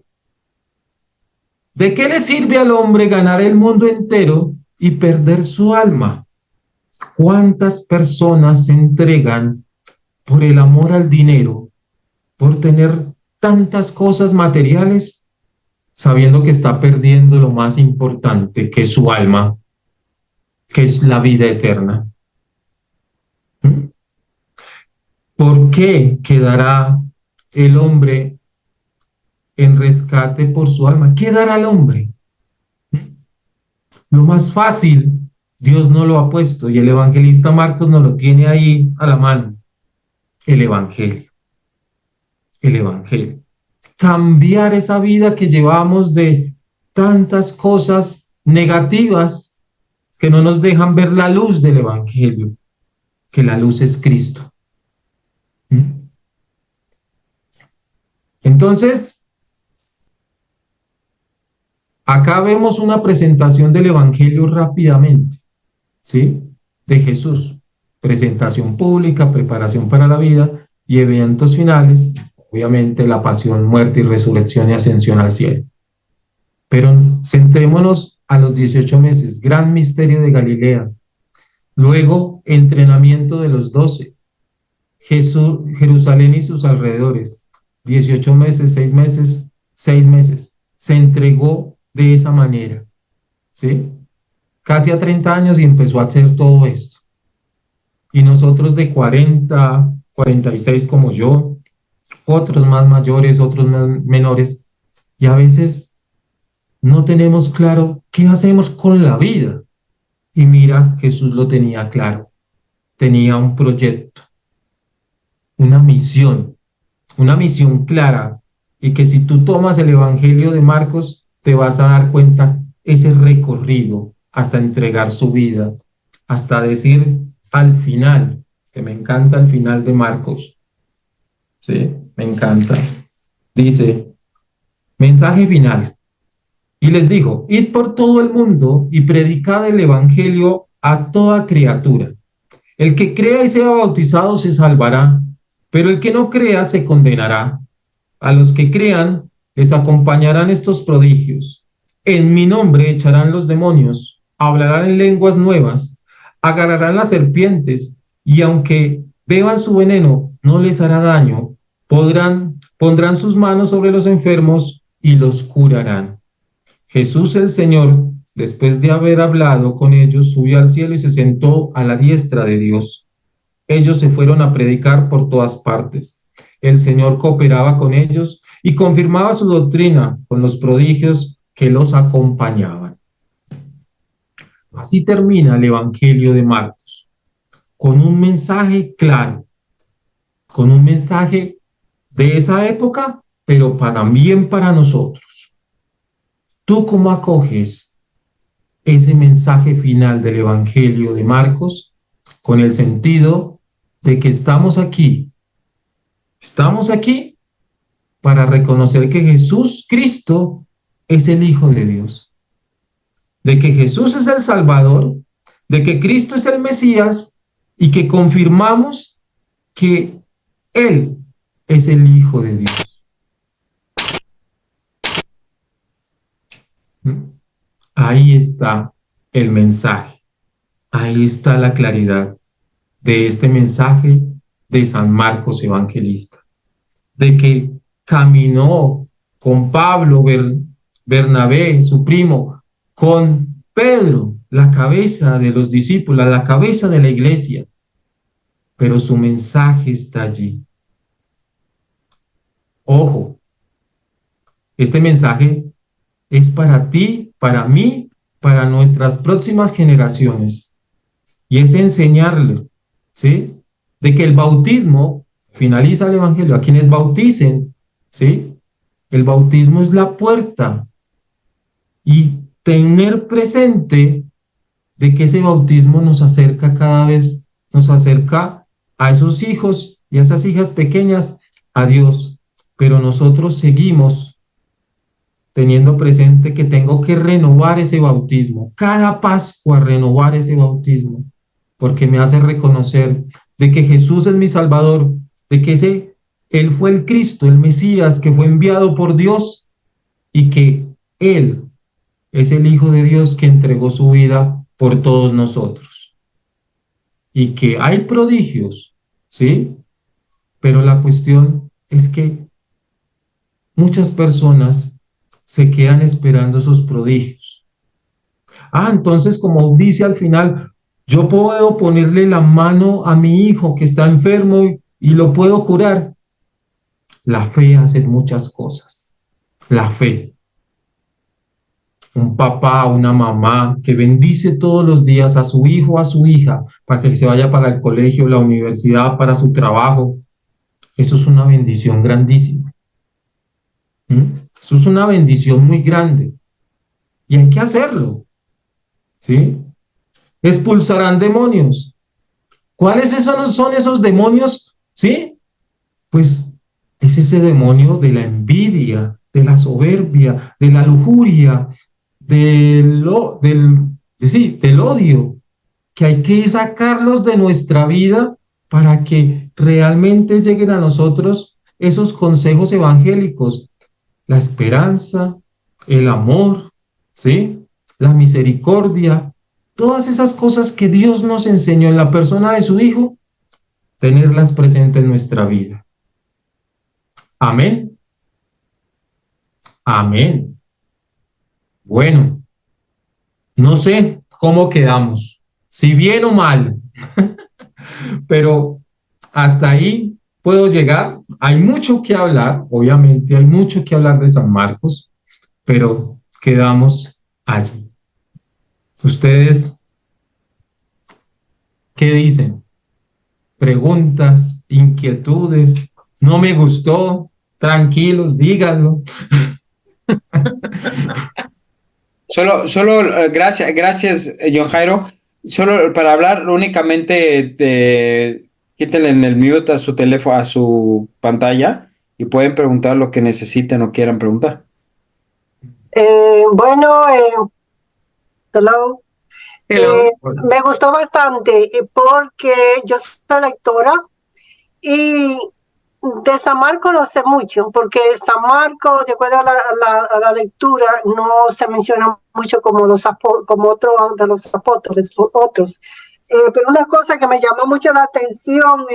¿De qué le sirve al hombre ganar el mundo entero y perder su alma? ¿Cuántas personas se entregan por el amor al dinero, por tener tantas cosas materiales, sabiendo que está perdiendo lo más importante, que es su alma, que es la vida eterna? ¿Mm? ¿Por qué quedará el hombre en rescate por su alma? ¿Qué dará al hombre? Lo más fácil, Dios no lo ha puesto y el evangelista Marcos nos lo tiene ahí a la mano. El Evangelio. El Evangelio. cambiar esa vida que llevamos de tantas cosas negativas que no nos dejan ver la luz del Evangelio, que la luz es Cristo. ¿Mm? Entonces, acá vemos una presentación del Evangelio rápidamente, ¿sí? De Jesús. Presentación pública, preparación para la vida y eventos finales, obviamente la pasión, muerte y resurrección y ascensión al cielo. Pero centrémonos a los 18 meses, gran misterio de Galilea. Luego, entrenamiento de los 12. Jesús, Jerusalén y sus alrededores. 18 meses, 6 meses, 6 meses. Se entregó de esa manera, ¿sí? Casi a 30 años y empezó a hacer todo esto. Y nosotros de 40, 46 como yo, otros más mayores, otros más menores, y a veces no tenemos claro qué hacemos con la vida. Y mira, Jesús lo tenía claro. Tenía un proyecto, una misión clara, y que si tú tomas el Evangelio de Marcos, te vas a dar cuenta ese recorrido hasta entregar su vida, hasta decir al final, que me encanta el final de Marcos, ¿sí? Me encanta. Dice, mensaje final. Y les dijo, id por todo el mundo y predicad el Evangelio a toda criatura. El que crea y sea bautizado se salvará, pero el que no crea se condenará. A los que crean les acompañarán estos prodigios. En mi nombre echarán los demonios, hablarán en lenguas nuevas, agarrarán las serpientes, y aunque beban su veneno, no les hará daño. Pondrán sus manos sobre los enfermos y los curarán. Jesús el Señor, después de haber hablado con ellos, subió al cielo y se sentó a la diestra de Dios. Ellos se fueron a predicar por todas partes. El Señor cooperaba con ellos y confirmaba su doctrina con los prodigios que los acompañaban. Así termina el Evangelio de Marcos, con un mensaje claro, con un mensaje de esa época, pero también para nosotros. ¿Tú cómo acoges ese mensaje final del Evangelio de Marcos con el sentido de que estamos aquí para reconocer que Jesús Cristo es el Hijo de Dios, de que Jesús es el Salvador, de que Cristo es el Mesías y que confirmamos que Él es el Hijo de Dios? Ahí está el mensaje, ahí está la claridad de este mensaje de San Marcos Evangelista, de que caminó con Pablo, Bernabé, su primo, con Pedro, la cabeza de los discípulos, la cabeza de la iglesia, pero su mensaje está allí. Ojo, este mensaje es para ti, para mí, para nuestras próximas generaciones, y es enseñarle, ¿sí? De que el bautismo, finaliza el Evangelio, a quienes bauticen, ¿sí? El bautismo es la puerta, y tener presente de que ese bautismo nos acerca cada vez, nos acerca a esos hijos y a esas hijas pequeñas a Dios, pero nosotros seguimos teniendo presente que tengo que renovar ese bautismo, cada Pascua renovar ese bautismo, porque me hace reconocer de que Jesús es mi Salvador, de que Él fue el Cristo, el Mesías, que fue enviado por Dios, y que Él es el Hijo de Dios que entregó su vida por todos nosotros. Y que hay prodigios, ¿sí? Pero la cuestión es que muchas personas se quedan esperando esos prodigios. Entonces, como dice al final, yo puedo ponerle la mano a mi hijo que está enfermo y lo puedo curar. La fe hace muchas cosas. La fe. Un papá, una mamá que bendice todos los días a su hijo, a su hija, para que se vaya para el colegio, la universidad, para su trabajo. Eso es una bendición grandísima. ¿Mm? Eso es una bendición muy grande y hay que hacerlo, ¿sí? Expulsarán demonios. ¿Cuáles son esos demonios? ¿Sí? Pues es ese demonio de la envidia, de la soberbia, de la lujuria, del odio, que hay que sacarlos de nuestra vida para que realmente lleguen a nosotros esos consejos evangélicos, la esperanza, el amor, ¿sí? La misericordia, todas esas cosas que Dios nos enseñó en la persona de su Hijo, tenerlas presentes en nuestra vida. Amén. Amén. Bueno, no sé cómo quedamos, si bien o mal, pero hasta ahí puedo llegar. Hay mucho que hablar, obviamente hay mucho que hablar de San Marcos, pero quedamos allí. ¿Ustedes qué dicen? Preguntas, inquietudes, no me gustó, tranquilos, díganlo. Gracias, John Jairo. Solo para hablar únicamente quítenle en el mute a su teléfono, a su pantalla y pueden preguntar lo que necesiten o quieran preguntar. Bueno, hello. Hello. Me gustó bastante porque yo soy lectora y de San Marcos no sé mucho, porque San Marcos, de acuerdo a la lectura, no se menciona mucho como como otro de los apóstoles, otros. Pero una cosa que me llamó mucho la atención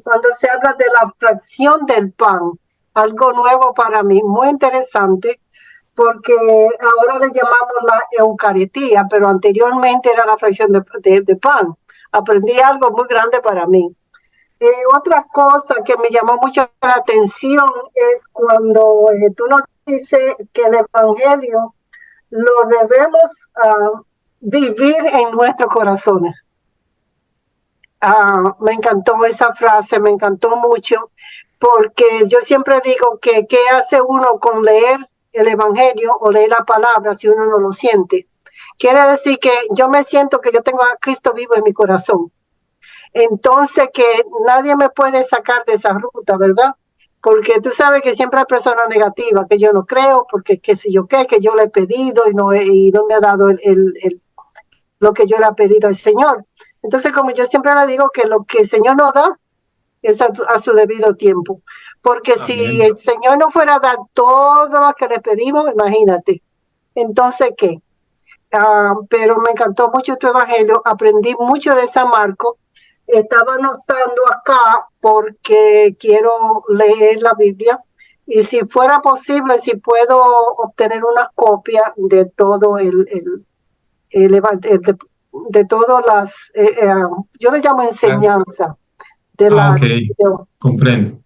cuando se habla de la fracción del pan, algo nuevo para mí, muy interesante, porque ahora le llamamos la Eucaristía, pero anteriormente era la fracción de pan. Aprendí algo muy grande para mí. Otra cosa que me llamó mucho la atención es cuando tú nos dices que el Evangelio lo debemos vivir en nuestros corazones. Me encantó esa frase, me encantó mucho, porque yo siempre digo que ¿qué hace uno con leer el Evangelio o leer la palabra si uno no lo siente? Quiere decir que yo me siento que yo tengo a Cristo vivo en mi corazón. Entonces que nadie me puede sacar de esa ruta, ¿verdad? Porque tú sabes que siempre hay personas negativas, que yo no creo, porque qué sé yo qué, que yo le he pedido y no me ha dado lo que yo le he pedido al Señor. Entonces, como yo siempre le digo, que lo que el Señor nos da es a su debido tiempo. Porque Amén. si el Señor no fuera a dar todo lo que le pedimos, imagínate. Entonces, ¿qué? Pero me encantó mucho tu evangelio, aprendí mucho de San Marcos. Estaba anotando acá porque quiero leer la Biblia y si fuera posible, si puedo obtener una copia de todo de todas las, yo le llamo enseñanza de la. Ok, comprendo.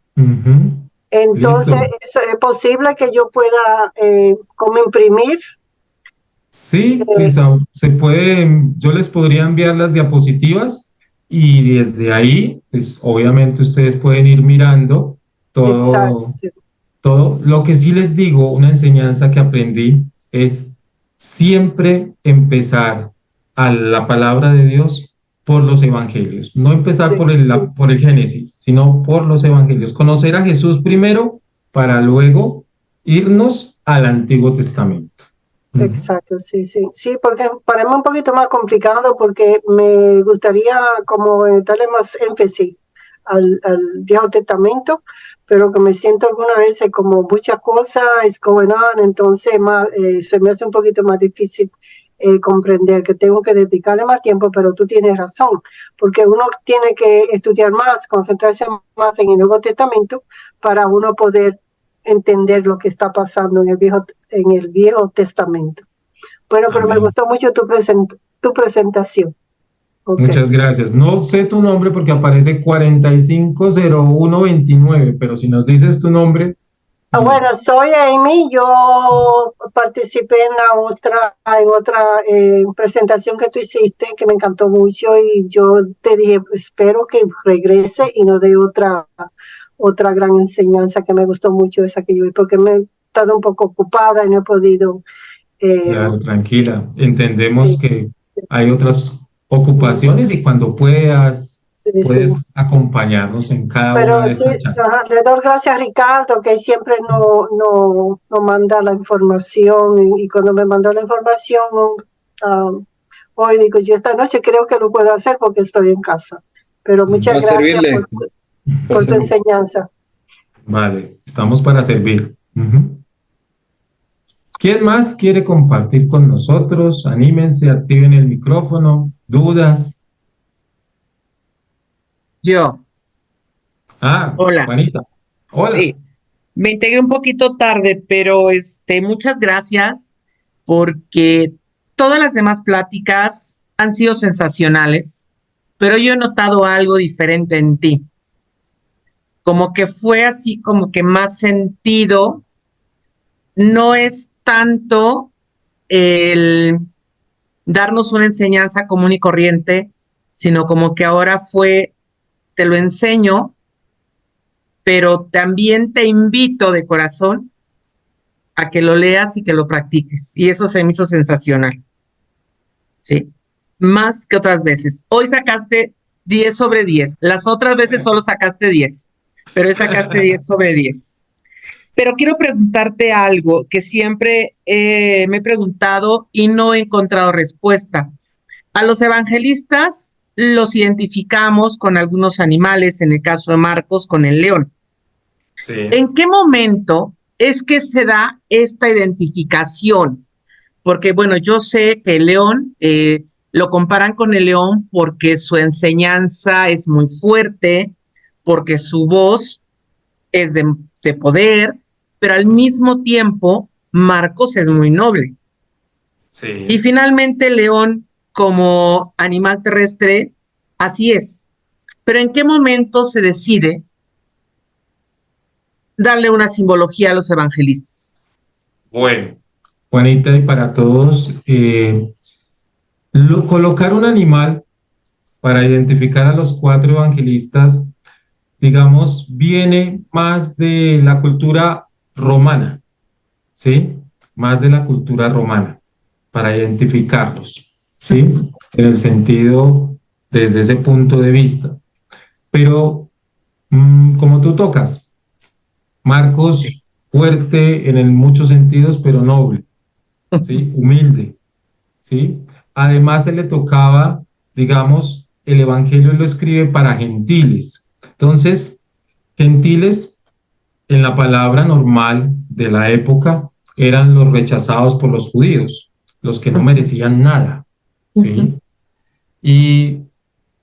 Entonces, Listo. ¿es posible que yo pueda como imprimir? Sí, Lisa, se puede, yo les podría enviar las diapositivas y desde ahí, pues obviamente ustedes pueden ir mirando Exacto. todo. Lo que sí les digo, una enseñanza que aprendí es siempre empezar a la palabra de Dios por los evangelios. No empezar Sí, sí. por el Génesis, sino por los evangelios. Conocer a Jesús primero para luego irnos al Antiguo Testamento. Exacto, sí, sí. Sí, porque para mí es un poquito más complicado porque me gustaría como darle más énfasis al Viejo Testamento, pero que me siento algunas veces como muchas cosas es going on, entonces se me hace un poquito más difícil comprender que tengo que dedicarle más tiempo, pero tú tienes razón, porque uno tiene que estudiar más, concentrarse más en el Nuevo Testamento para uno poder entender lo que está pasando en el Viejo Testamento. Bueno, pero me Amén. gustó mucho tu presentación. Okay. Muchas gracias. No sé tu nombre porque aparece 450129, pero si nos dices tu nombre. Bueno, soy Amy. Yo participé en otra presentación que tú hiciste que me encantó mucho y yo te dije, espero que regrese y nos dé otra gran enseñanza que me gustó mucho esa que yo vi, porque estado un poco ocupada y no he podido. Claro, tranquila. Entendemos Sí, que hay otras ocupaciones y cuando puedas, sí, sí. puedes acompañarnos en cada una Pero de sí, estas charlas. ajá, le doy gracias a Ricardo, que siempre no manda la información, y cuando me mandó la información, hoy digo, yo esta noche creo que lo puedo hacer porque estoy en casa. Pero muchas Para gracias servirle. Para por tu servirle. enseñanza. Vale, estamos para servir. Ujú. ¿Quién más quiere compartir con nosotros? Anímense, activen el micrófono. ¿Dudas? Yo, Ah, hola. Juanita. Hola. Sí, me integré un poquito tarde, pero muchas gracias porque todas las demás pláticas han sido sensacionales, pero yo he notado algo diferente en ti, como que fue así como que más sentido, no es tanto el darnos una enseñanza común y corriente, sino como que ahora fue, te lo enseño, pero también te invito de corazón a que lo leas y que lo practiques. Y eso se me hizo sensacional, ¿sí? Más que otras veces. Hoy sacaste 10/10. Las otras veces solo sacaste 10, pero hoy sacaste 10/10. Pero quiero preguntarte algo que siempre me he preguntado y no he encontrado respuesta. A los evangelistas los identificamos con algunos animales, en el caso de Marcos, con el león. Sí. ¿En qué momento es que se da esta identificación? Porque, bueno, yo sé que el león lo comparan con el león porque su enseñanza es muy fuerte, porque su voz es de poder, pero al mismo tiempo Marcos es muy noble. Y Sí. finalmente el león como animal terrestre, así es. Pero ¿en qué momento se decide darle una simbología a los evangelistas? Bueno, Juanita, y para todos, colocar un animal para identificar a los cuatro evangelistas, digamos, viene más de la cultura romana, ¿sí? Más de la cultura romana, para identificarlos, ¿sí? En el sentido, desde ese punto de vista. Pero, como tú tocas, Marcos, fuerte en muchos sentidos, pero noble, ¿sí? Humilde, ¿sí? Además, se le tocaba, digamos, el Evangelio lo escribe para gentiles. Entonces, gentiles, en la palabra normal de la época, eran los rechazados por los judíos, los que no merecían nada, ¿sí? Y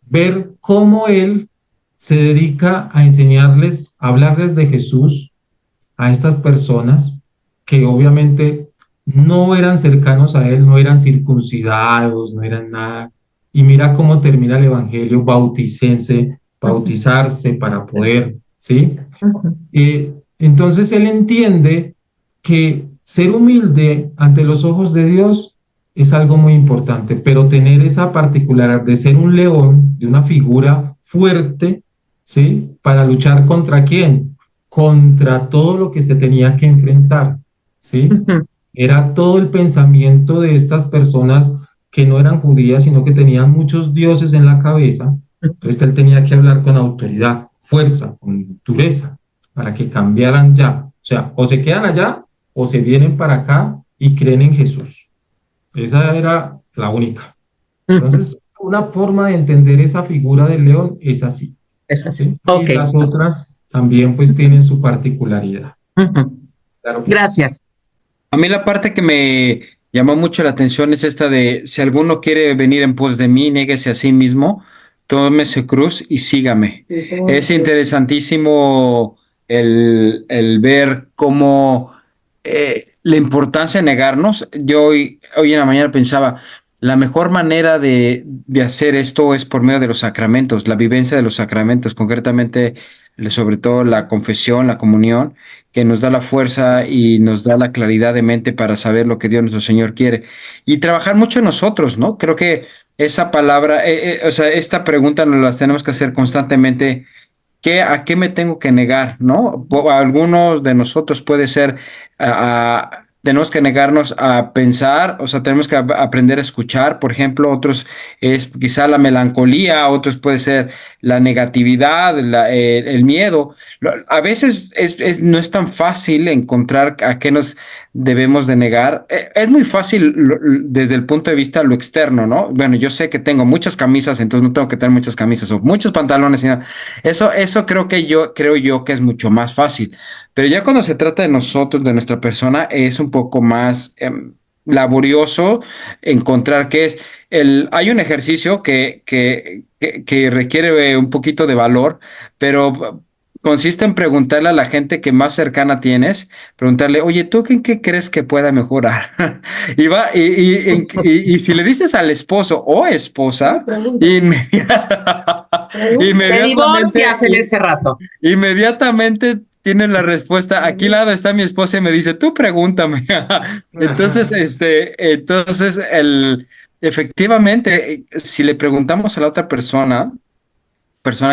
ver cómo él se dedica a enseñarles, a hablarles de Jesús a estas personas que obviamente no eran cercanos a él, no eran circuncidados, no eran nada. Y mira cómo termina el Evangelio, bautizarse para poder, ¿sí? Entonces él entiende que ser humilde ante los ojos de Dios es algo muy importante, pero tener esa particularidad de ser un león, de una figura fuerte, ¿sí? Para luchar contra quién, contra todo lo que se tenía que enfrentar, ¿sí? Era todo el pensamiento de estas personas que no eran judías, sino que tenían muchos dioses en la cabeza. Entonces él tenía que hablar con autoridad, fuerza, con dureza, para que cambiaran ya. O sea, o se quedan allá o se vienen para acá y creen en Jesús. Esa era la única. Entonces, una forma de entender esa figura del león es así. Es así. ¿Sí? Y Ok. las otras también pues tienen su particularidad. Claro que sí. Gracias. A mí la parte que me llamó mucho la atención es esta de, si alguno quiere venir en pos de mí, néguese a sí mismo, tome su cruz y sígame. Es interesantísimo el ver cómo la importancia de negarnos. Yo hoy en la mañana pensaba, la mejor manera de hacer esto es por medio de los sacramentos, la vivencia de los sacramentos, concretamente, sobre todo la confesión, la comunión, que nos da la fuerza y nos da la claridad de mente para saber lo que Dios nuestro Señor quiere. Y trabajar mucho en nosotros, ¿no? Creo que esa palabra, o sea, esta pregunta nos la tenemos que hacer constantemente. ¿a qué me tengo que negar, no? Algunos de nosotros puede ser, tenemos que negarnos a pensar, o sea, tenemos que aprender a escuchar, por ejemplo, otros es quizá la melancolía, otros puede ser la negatividad, el miedo. A veces no es tan fácil encontrar a qué nos debemos de negar. Es muy fácil desde el punto de vista de lo externo, ¿no? Bueno, yo sé que tengo muchas camisas, entonces no tengo que tener muchas camisas o muchos pantalones, sino eso creo yo que es mucho más fácil. Pero ya cuando se trata de nosotros, de nuestra persona, es un poco más laborioso encontrar qué es. Hay un ejercicio que requiere un poquito de valor, pero consiste en preguntarle a la gente que más cercana tienes, preguntarle, oye, ¿tú en qué crees que pueda mejorar? Y si le dices al esposo o esposa, Te divorcias en inmediatamente, ese rato. inmediatamente tiene la respuesta. Aquí al lado está mi esposa y me dice, tú pregúntame. Entonces, efectivamente, si le preguntamos a la otra persona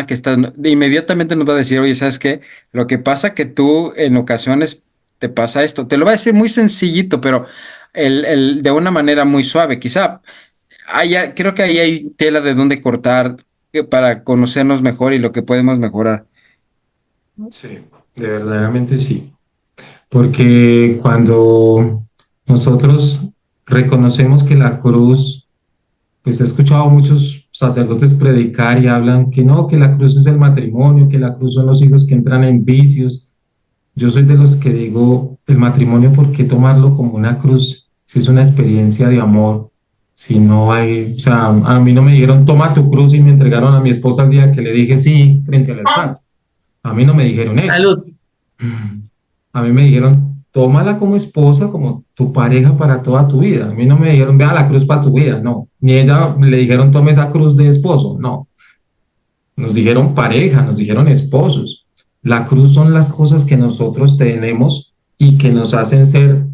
que está, inmediatamente nos va a decir, oye, ¿sabes qué? Lo que pasa que tú en ocasiones te pasa esto. Te lo va a decir muy sencillito, pero de una manera muy suave. Quizá creo que ahí hay tela de dónde cortar para conocernos mejor y lo que podemos mejorar. Sí, de verdaderamente sí. Porque cuando nosotros reconocemos que la cruz, pues he escuchado a muchos sacerdotes predicar y hablan que no, que la cruz es el matrimonio, que la cruz son los hijos que entran en vicios. Yo soy de los que digo, el matrimonio, ¿por qué tomarlo como una cruz si es una experiencia de amor? Si no hay, o sea, a mí no me dijeron, toma tu cruz y me entregaron a mi esposa el día que le dije sí frente al altar. A mí no me dijeron eso. Salud. A mí me dijeron, tómala como esposa, como tu pareja para toda tu vida. A mí no me dijeron, vea la cruz para tu vida, no. Ni ella le dijeron, tome esa cruz de esposo, no. Nos dijeron pareja, nos dijeron esposos. La cruz son las cosas que nosotros tenemos y que nos hacen ser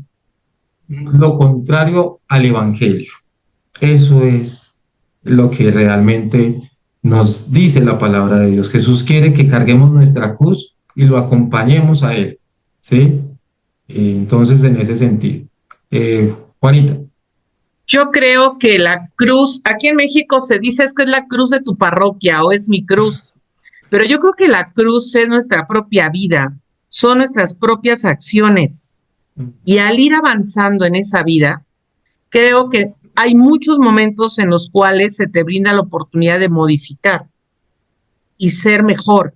lo contrario al evangelio. Eso es lo que realmente nos dice la palabra de Dios. Jesús quiere que carguemos nuestra cruz y lo acompañemos a Él, ¿sí? Entonces, en ese sentido. Juanita. Yo creo que la cruz, aquí en México se dice es que es la cruz de tu parroquia o es mi cruz, pero yo creo que la cruz es nuestra propia vida, son nuestras propias acciones. Y al ir avanzando en esa vida, creo que hay muchos momentos en los cuales se te brinda la oportunidad de modificar y ser mejor.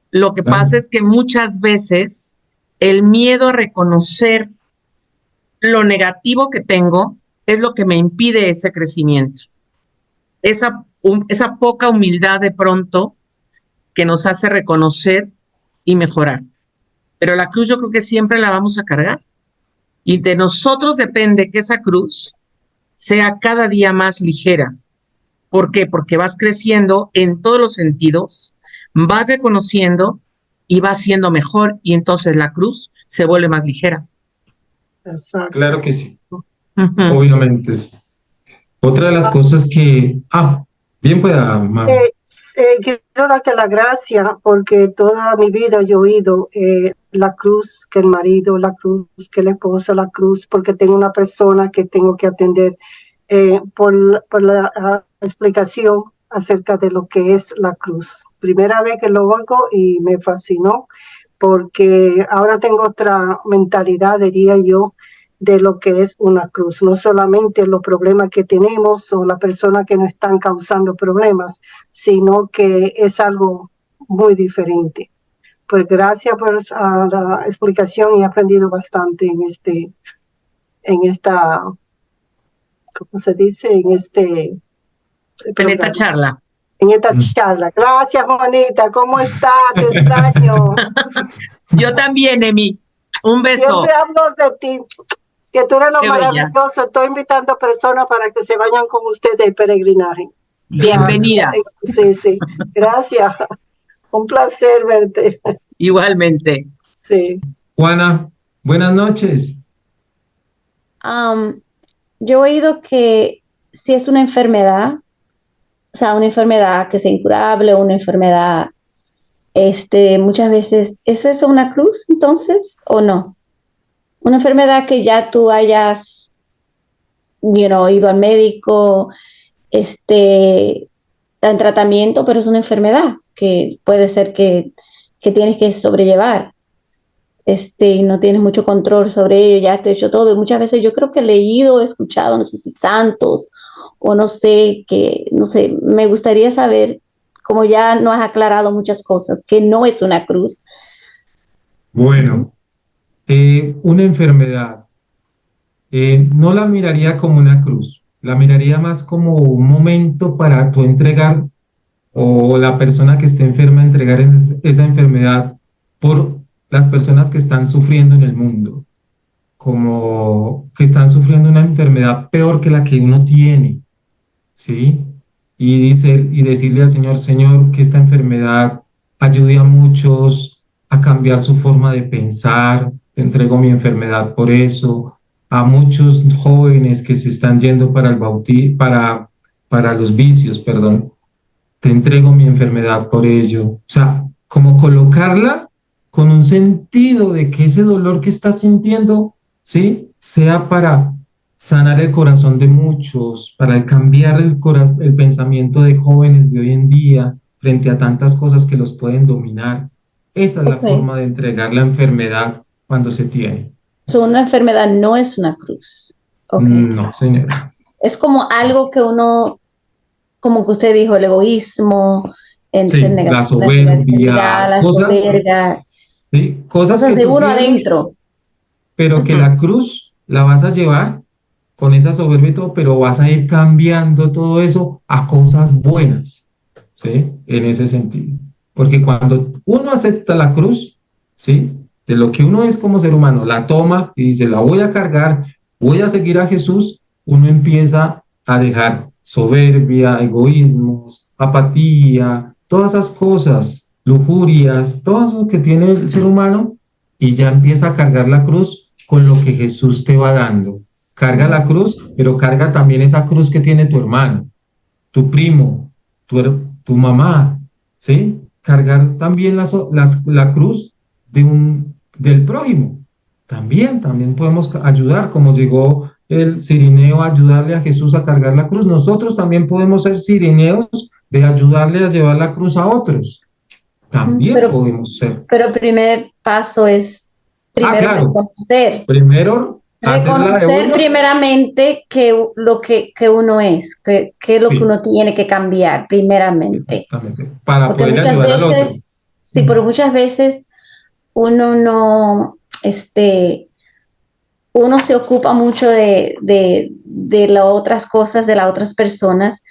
Lo que pasa es que muchas veces el miedo a reconocer lo negativo que tengo es lo que me impide ese crecimiento. Esa poca humildad de pronto que nos hace reconocer y mejorar. Pero la cruz yo creo que siempre la vamos a cargar. Y de nosotros depende que esa cruz sea cada día más ligera. ¿Por qué? Porque vas creciendo en todos los sentidos, vas reconociendo y vas siendo mejor y entonces la cruz se vuelve más ligera. Exacto. Claro que sí. Obviamente sí. Otra de las cosas que... bien pueda, quiero darte la gracia porque toda mi vida yo he oído la cruz que el marido, la cruz que la esposa, la cruz porque tengo una persona que tengo que atender por la explicación acerca de lo que es la cruz. Primera vez que lo oigo y me fascinó porque ahora tengo otra mentalidad, diría yo, de lo que es una cruz, no solamente los problemas que tenemos o las personas que nos están causando problemas, sino que es algo muy diferente. Pues gracias por la explicación y he aprendido bastante en esta, ¿cómo se dice? En esta charla. En esta charla. Gracias, Juanita. ¿Cómo estás? Te extraño. Yo también, Emi. Un beso. Siempre hablo de ti. Que tú eres lo maravilloso. Estoy invitando personas para que se vayan con ustedes al peregrinaje. Bienvenidas. Sí. Gracias. Un placer verte. Igualmente. Sí. Juana, buenas noches. Yo he oído que si es una enfermedad, o sea, una enfermedad que sea incurable, una enfermedad Muchas veces, ¿es eso una cruz entonces o no? Una enfermedad que ya tú hayas, ido al médico, este, en tratamiento, pero es una enfermedad que puede ser que tienes que sobrellevar, y no tienes mucho control sobre ello, ya te he hecho todo. Y muchas veces yo creo que he leído, he escuchado, no sé si santos o no sé, no sé, me gustaría saber, como ya no has aclarado muchas cosas, que no es una cruz. Bueno, una enfermedad, no la miraría como una cruz, la miraría más como un momento para tú entregar o la persona que esté enferma entregar esa enfermedad por las personas que están sufriendo en el mundo, como que están sufriendo una enfermedad peor que la que uno tiene, ¿sí? Y decirle al Señor, Señor, que esta enfermedad ayude a muchos a cambiar su forma de pensar, te entrego mi enfermedad por eso, a muchos jóvenes que se están yendo para para los vicios, perdón, te entrego mi enfermedad por ello. O sea, como colocarla con un sentido de que ese dolor que estás sintiendo, ¿sí? Sea para sanar el corazón de muchos, para cambiar el pensamiento de jóvenes de hoy en día frente a tantas cosas que los pueden dominar. Esa es la Ok. forma de entregar la enfermedad cuando se tiene. So, una enfermedad no es una cruz. Ok. No, señora. Es como algo que uno, como que usted dijo, el egoísmo, Sí, la la negatividad, soberbia, la soberbia, ¿sí? Cosas cosas que de tú uno tienes adentro. pero que Ujú. la cruz la vas a llevar con esa soberbia y todo, pero vas a ir cambiando todo eso a cosas buenas, ¿sí? En ese sentido. Porque cuando uno acepta la cruz, ¿sí? De lo que uno es como ser humano, la toma y dice, la voy a cargar, voy a seguir a Jesús, uno empieza a dejar soberbia, egoísmos, apatía, todas esas cosas, lujurias, todo eso que tiene el ser humano, y ya empieza a cargar la cruz con lo que Jesús te va dando. Carga la cruz, pero carga también esa cruz que tiene tu hermano, tu primo, tu mamá, ¿sí? Cargar también la cruz del prójimo. También podemos ayudar, como llegó el Cirineo a ayudarle a Jesús a cargar la cruz. Nosotros también podemos ser cirineos de ayudarle a llevar la cruz a otros. También Pero, podemos ser. pero el primer paso es Ah, primero claro, reconocer. primero hacerla de Reconocer uno, primeramente que uno es, que es lo que sí, uno tiene que cambiar primeramente. exactamente, para Porque poder muchas ayudar al otro. veces, sí, pero muchas veces uno no, uno se ocupa mucho de las otras cosas, de las otras personas,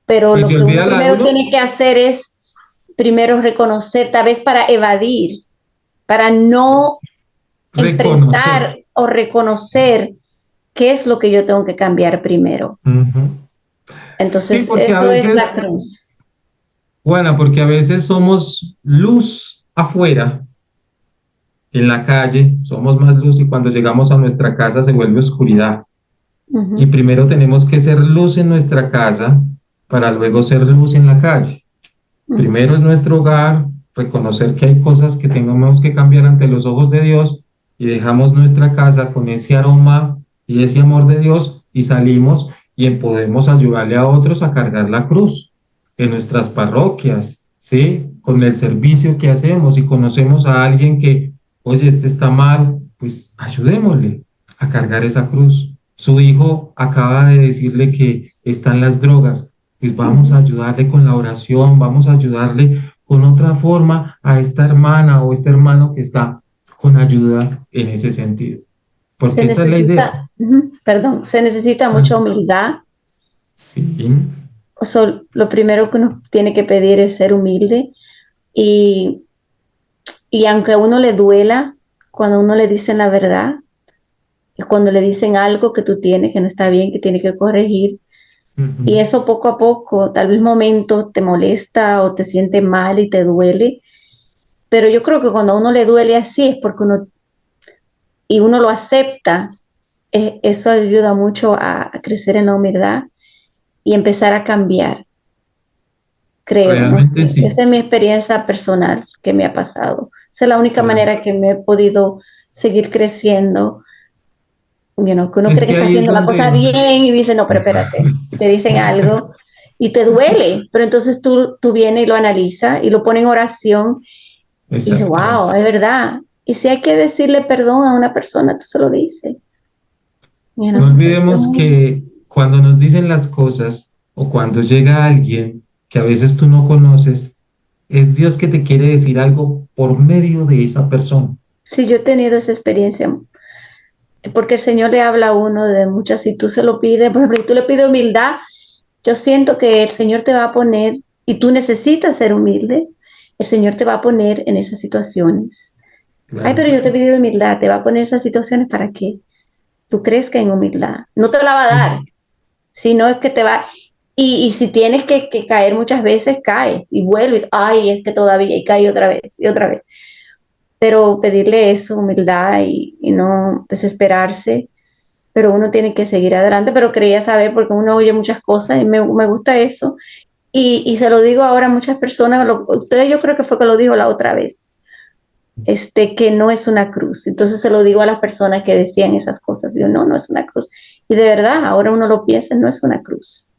pero Y lo se que uno olvida la de primero uno, tiene que hacer es primero reconocer, tal vez para evadir, para no reconocer. enfrentar o reconocer qué es lo que yo tengo que cambiar primero. Ujú. Sí, Entonces, porque a eso es la veces, cruz. Juana, porque a veces somos luz afuera, en la calle, somos más luz y cuando llegamos a nuestra casa se vuelve oscuridad. Y Ujú, primero tenemos que ser luz en nuestra casa para luego ser luz en la calle. ujú. Primero es nuestro hogar, reconocer que hay cosas que tenemos que cambiar ante los ojos de Dios y dejamos nuestra casa con ese aroma y ese amor de Dios y salimos y podemos ayudarle a otros a cargar la cruz en nuestras parroquias, ¿sí? Con el servicio que hacemos y conocemos a alguien que, oye, este está mal, pues ayudémosle a cargar esa cruz. Su hijo acaba de decirle que están las drogas, pues vamos a ayudarle con la oración, vamos a ayudarle con otra forma a esta hermana o este hermano que está con ayuda en ese sentido, Se porque esa es la idea. perdón, se necesita Ah, mucha humildad. sí, O sea, lo primero que uno tiene que pedir es ser humilde y, y aunque a uno le duela, cuando a uno le dicen la verdad, y cuando le dicen algo que tú tienes que no está bien, que tiene que corregir, y ujú, eso poco a poco, tal vez momento te molesta o te siente mal y te duele, pero yo creo que cuando a uno le duele así es porque uno lo acepta, eso ayuda mucho a crecer en la humildad y empezar a cambiar. creo, no Realmente sé. sí. Esa es mi experiencia personal que me ha pasado. Esa es la única Claro. manera que me he podido seguir creciendo. Que uno Es cree que que está ahí es haciendo la cosa donde... bien y dice, no, pero espérate, te dicen algo y te duele, pero entonces tú vienes y lo analizas y lo pones en oración y dices, Exactamente. wow, es verdad. Y si hay que decirle perdón a una persona, tú se lo dices. No Esto es olvidemos que cuando nos dicen las cosas o cuando llega alguien que a veces tú no conoces, es Dios que te quiere decir algo por medio de esa persona. sí, yo he tenido esa experiencia, porque el Señor le habla a uno de muchas, si tú se lo pides, por ejemplo, si tú le pides humildad, yo siento que el Señor te va a poner, y tú necesitas ser humilde, el Señor te va a poner en esas situaciones. Ay, Claro pero que yo te sí. pido humildad, te va a poner esas situaciones para que tú crezcas en humildad. No te la va a Es- dar, sino es que te va... Y si tienes que caer muchas veces, caes y vuelves. Ay, es que todavía, y cae otra vez y otra vez. Pero pedirle eso, humildad y no desesperarse, pero uno tiene que seguir adelante, pero quería saber porque uno oye muchas cosas y me gusta eso. Y se lo digo ahora a muchas personas, ustedes yo creo que fue que lo dijo la otra vez, que no es una cruz. Entonces se lo digo a las personas que decían esas cosas, yo no, no es una cruz. Y de verdad, ahora uno lo piensa, no es una cruz,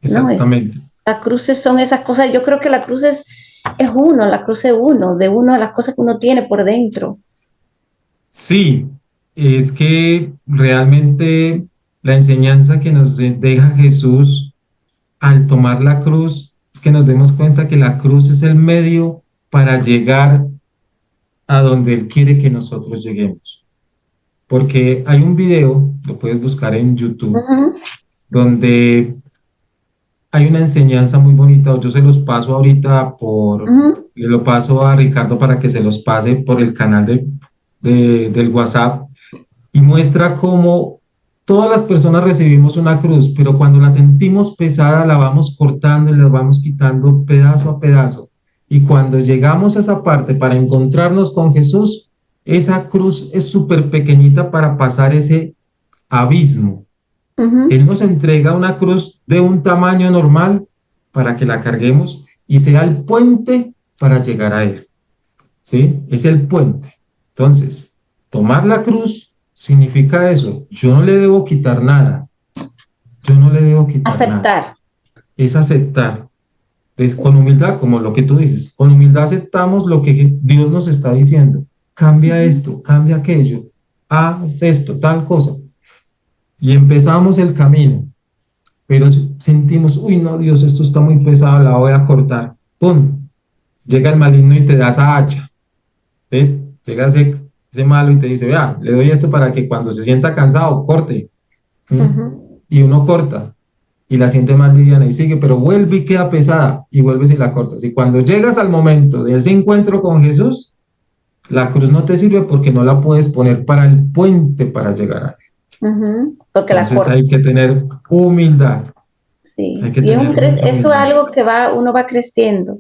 no es. Exactamente. Las cruces son esas cosas, yo creo que la cruz es uno, la cruz es uno, de uno de las cosas que uno tiene por dentro. Sí, es que realmente la enseñanza que nos deja Jesús al tomar la cruz es que nos demos cuenta que la cruz es el medio para llegar a donde Él quiere que nosotros lleguemos. Porque hay un video, lo puedes buscar en Uh YouTube, -huh, donde hay una enseñanza muy bonita. Yo se los paso ahorita uh -huh, le lo paso a Ricardo para que se los pase por el canal del WhatsApp y muestra cómo todas las personas recibimos una cruz, pero cuando la sentimos pesada la vamos cortando y la vamos quitando pedazo a pedazo. Y cuando llegamos a esa parte para encontrarnos con Jesús, esa cruz es súper pequeñita para pasar ese abismo. uh -huh. Él nos entrega una cruz de un tamaño normal para que la carguemos y sea el puente para llegar a Él. ¿Sí? Es el puente. Entonces, tomar la cruz significa eso. Yo no le debo quitar nada. Yo no le debo quitar nada. Aceptar. Es aceptar. Es Sí. con humildad, como lo que tú dices. Con humildad aceptamos lo que Dios nos está diciendo. Cambia esto, cambia aquello. Haz esto, tal cosa. Y empezamos el camino. Pero sentimos, uy, no, Dios, esto está muy pesado, la voy a cortar. ¡Pum! Llega el maligno y te da esa hacha. ¿Sí? Llega ese malo y te dice, vea, le doy esto para que cuando se sienta cansado, corte. Uh ¿Mm? -huh. Y uno corta y la siente más liviana y sigue, pero vuelve y queda pesada y vuelves y la cortas. Y cuando llegas al momento de ese encuentro con Jesús, la cruz no te sirve porque no la puedes poner para el puente para llegar a Él. Uh -huh. Porque la Entonces corta. hay que tener humildad. Hay Sí. que Y es tener mucha eso es humildad. algo que uno va creciendo.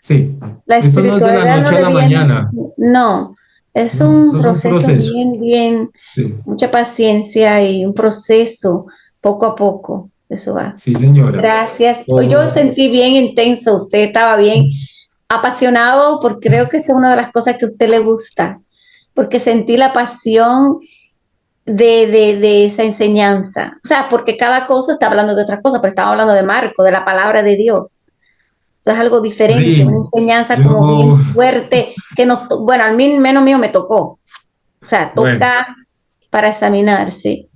Sí, La esto no es de la espiritualidad no noche a le la viene, mañana. no, es No, un eso es un proceso proceso. bien, Sí, mucha paciencia y un proceso poco a poco. Eso va. sí, señora. Gracias. Yo Todo. sentí bien intenso, usted estaba bien apasionado porque creo que esta es una de las cosas que a usted le gusta, porque sentí la pasión de esa enseñanza. O sea, porque cada cosa está hablando de otra cosa, pero estaba hablando de Marco, de la palabra de Dios. Eso es algo diferente, Sí, una enseñanza como yo, bien fuerte, que bueno, al menos mío me tocó. O sea, bueno, toca para examinarse.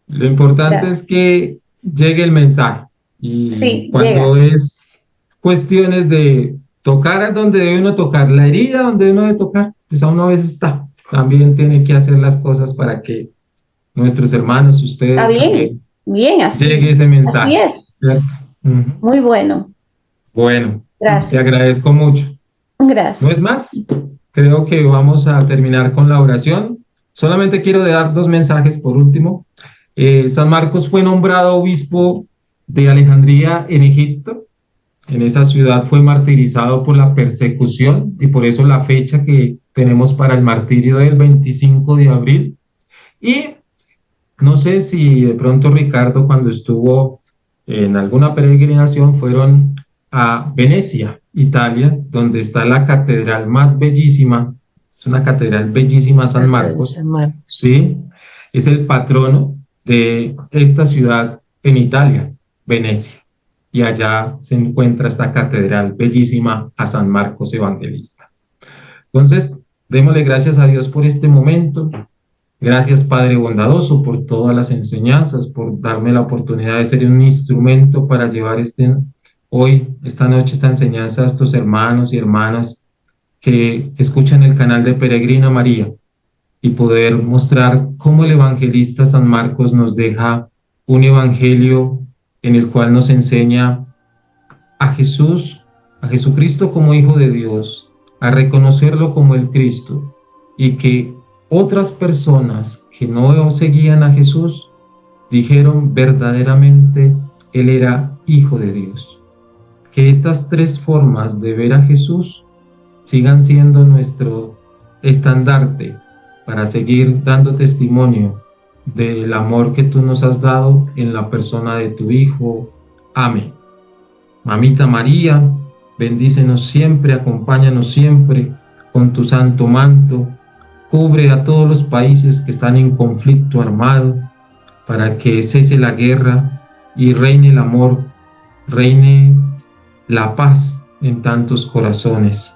lo importante es Gracias. que llegue el mensaje y Sí, cuando llega. es cuestiones de tocar a donde debe uno tocar, la herida donde uno debe tocar, pues a uno a veces está. También tiene que hacer las cosas para que nuestros hermanos, Está ustedes bien, también, bien llegue así. ese Así mensaje, es. ¿cierto? Ujú. Muy bueno. Bueno, te Gracias. agradezco mucho. ¿No Gracias. es más? Creo que vamos a terminar con la oración. Solamente quiero dar dos mensajes por último. San Marcos fue nombrado obispo de Alejandría en Egipto. En esa ciudad fue martirizado por la persecución y por eso la fecha que tenemos para el martirio del 25 de abril. Y no sé si de pronto Ricardo cuando estuvo en alguna peregrinación fueron a Venecia, Italia, donde está la catedral más bellísima. Es una catedral bellísima, San Marcos, San Marcos. ¿sí? Es el patrono de esta ciudad en Italia, Venecia. Y allá se encuentra esta catedral bellísima a San Marcos Evangelista. Entonces, démosle gracias a Dios por este momento. Gracias, Padre bondadoso, por todas las enseñanzas, por darme la oportunidad de ser un instrumento para llevar esta noche, esta enseñanza a estos hermanos y hermanas que escuchan el canal de Peregrina María, y poder mostrar cómo el evangelista San Marcos nos deja un evangelio en el cual nos enseña a Jesús, a Jesucristo como Hijo de Dios, a reconocerlo como el Cristo, y que otras personas que no seguían a Jesús dijeron verdaderamente Él era Hijo de Dios. Que estas tres formas de ver a Jesús sigan siendo nuestro estandarte para seguir dando testimonio del amor que tú nos has dado en la persona de tu Hijo. Amén. Mamita María, bendícenos siempre, acompáñanos siempre con tu santo manto, cubre a todos los países que están en conflicto armado, para que cese la guerra y reine el amor, reine la paz en tantos corazones,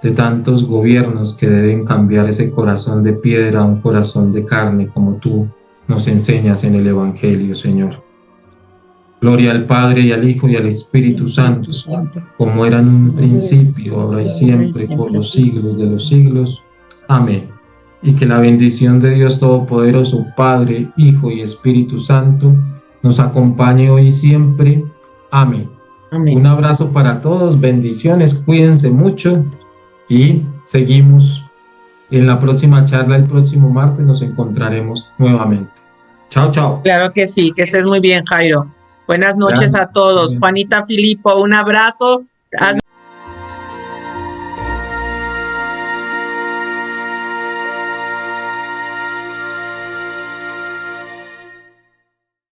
de tantos gobiernos que deben cambiar ese corazón de piedra a un corazón de carne, como tú nos enseñas en el Evangelio, Señor. Gloria al Padre, y al Hijo, y al Espíritu Santo, como era en un principio, ahora y siempre, por los siglos de los siglos. Amén. Y que la bendición de Dios Todopoderoso, Padre, Hijo y Espíritu Santo, nos acompañe hoy y siempre. Amén. Amén. Un abrazo para todos, bendiciones, cuídense mucho. Y seguimos en la próxima charla, el próximo martes nos encontraremos nuevamente. Chao, chao. Claro que sí, que estés muy bien, Jairo. Buenas noches a todos. Juanita Filipo, un abrazo.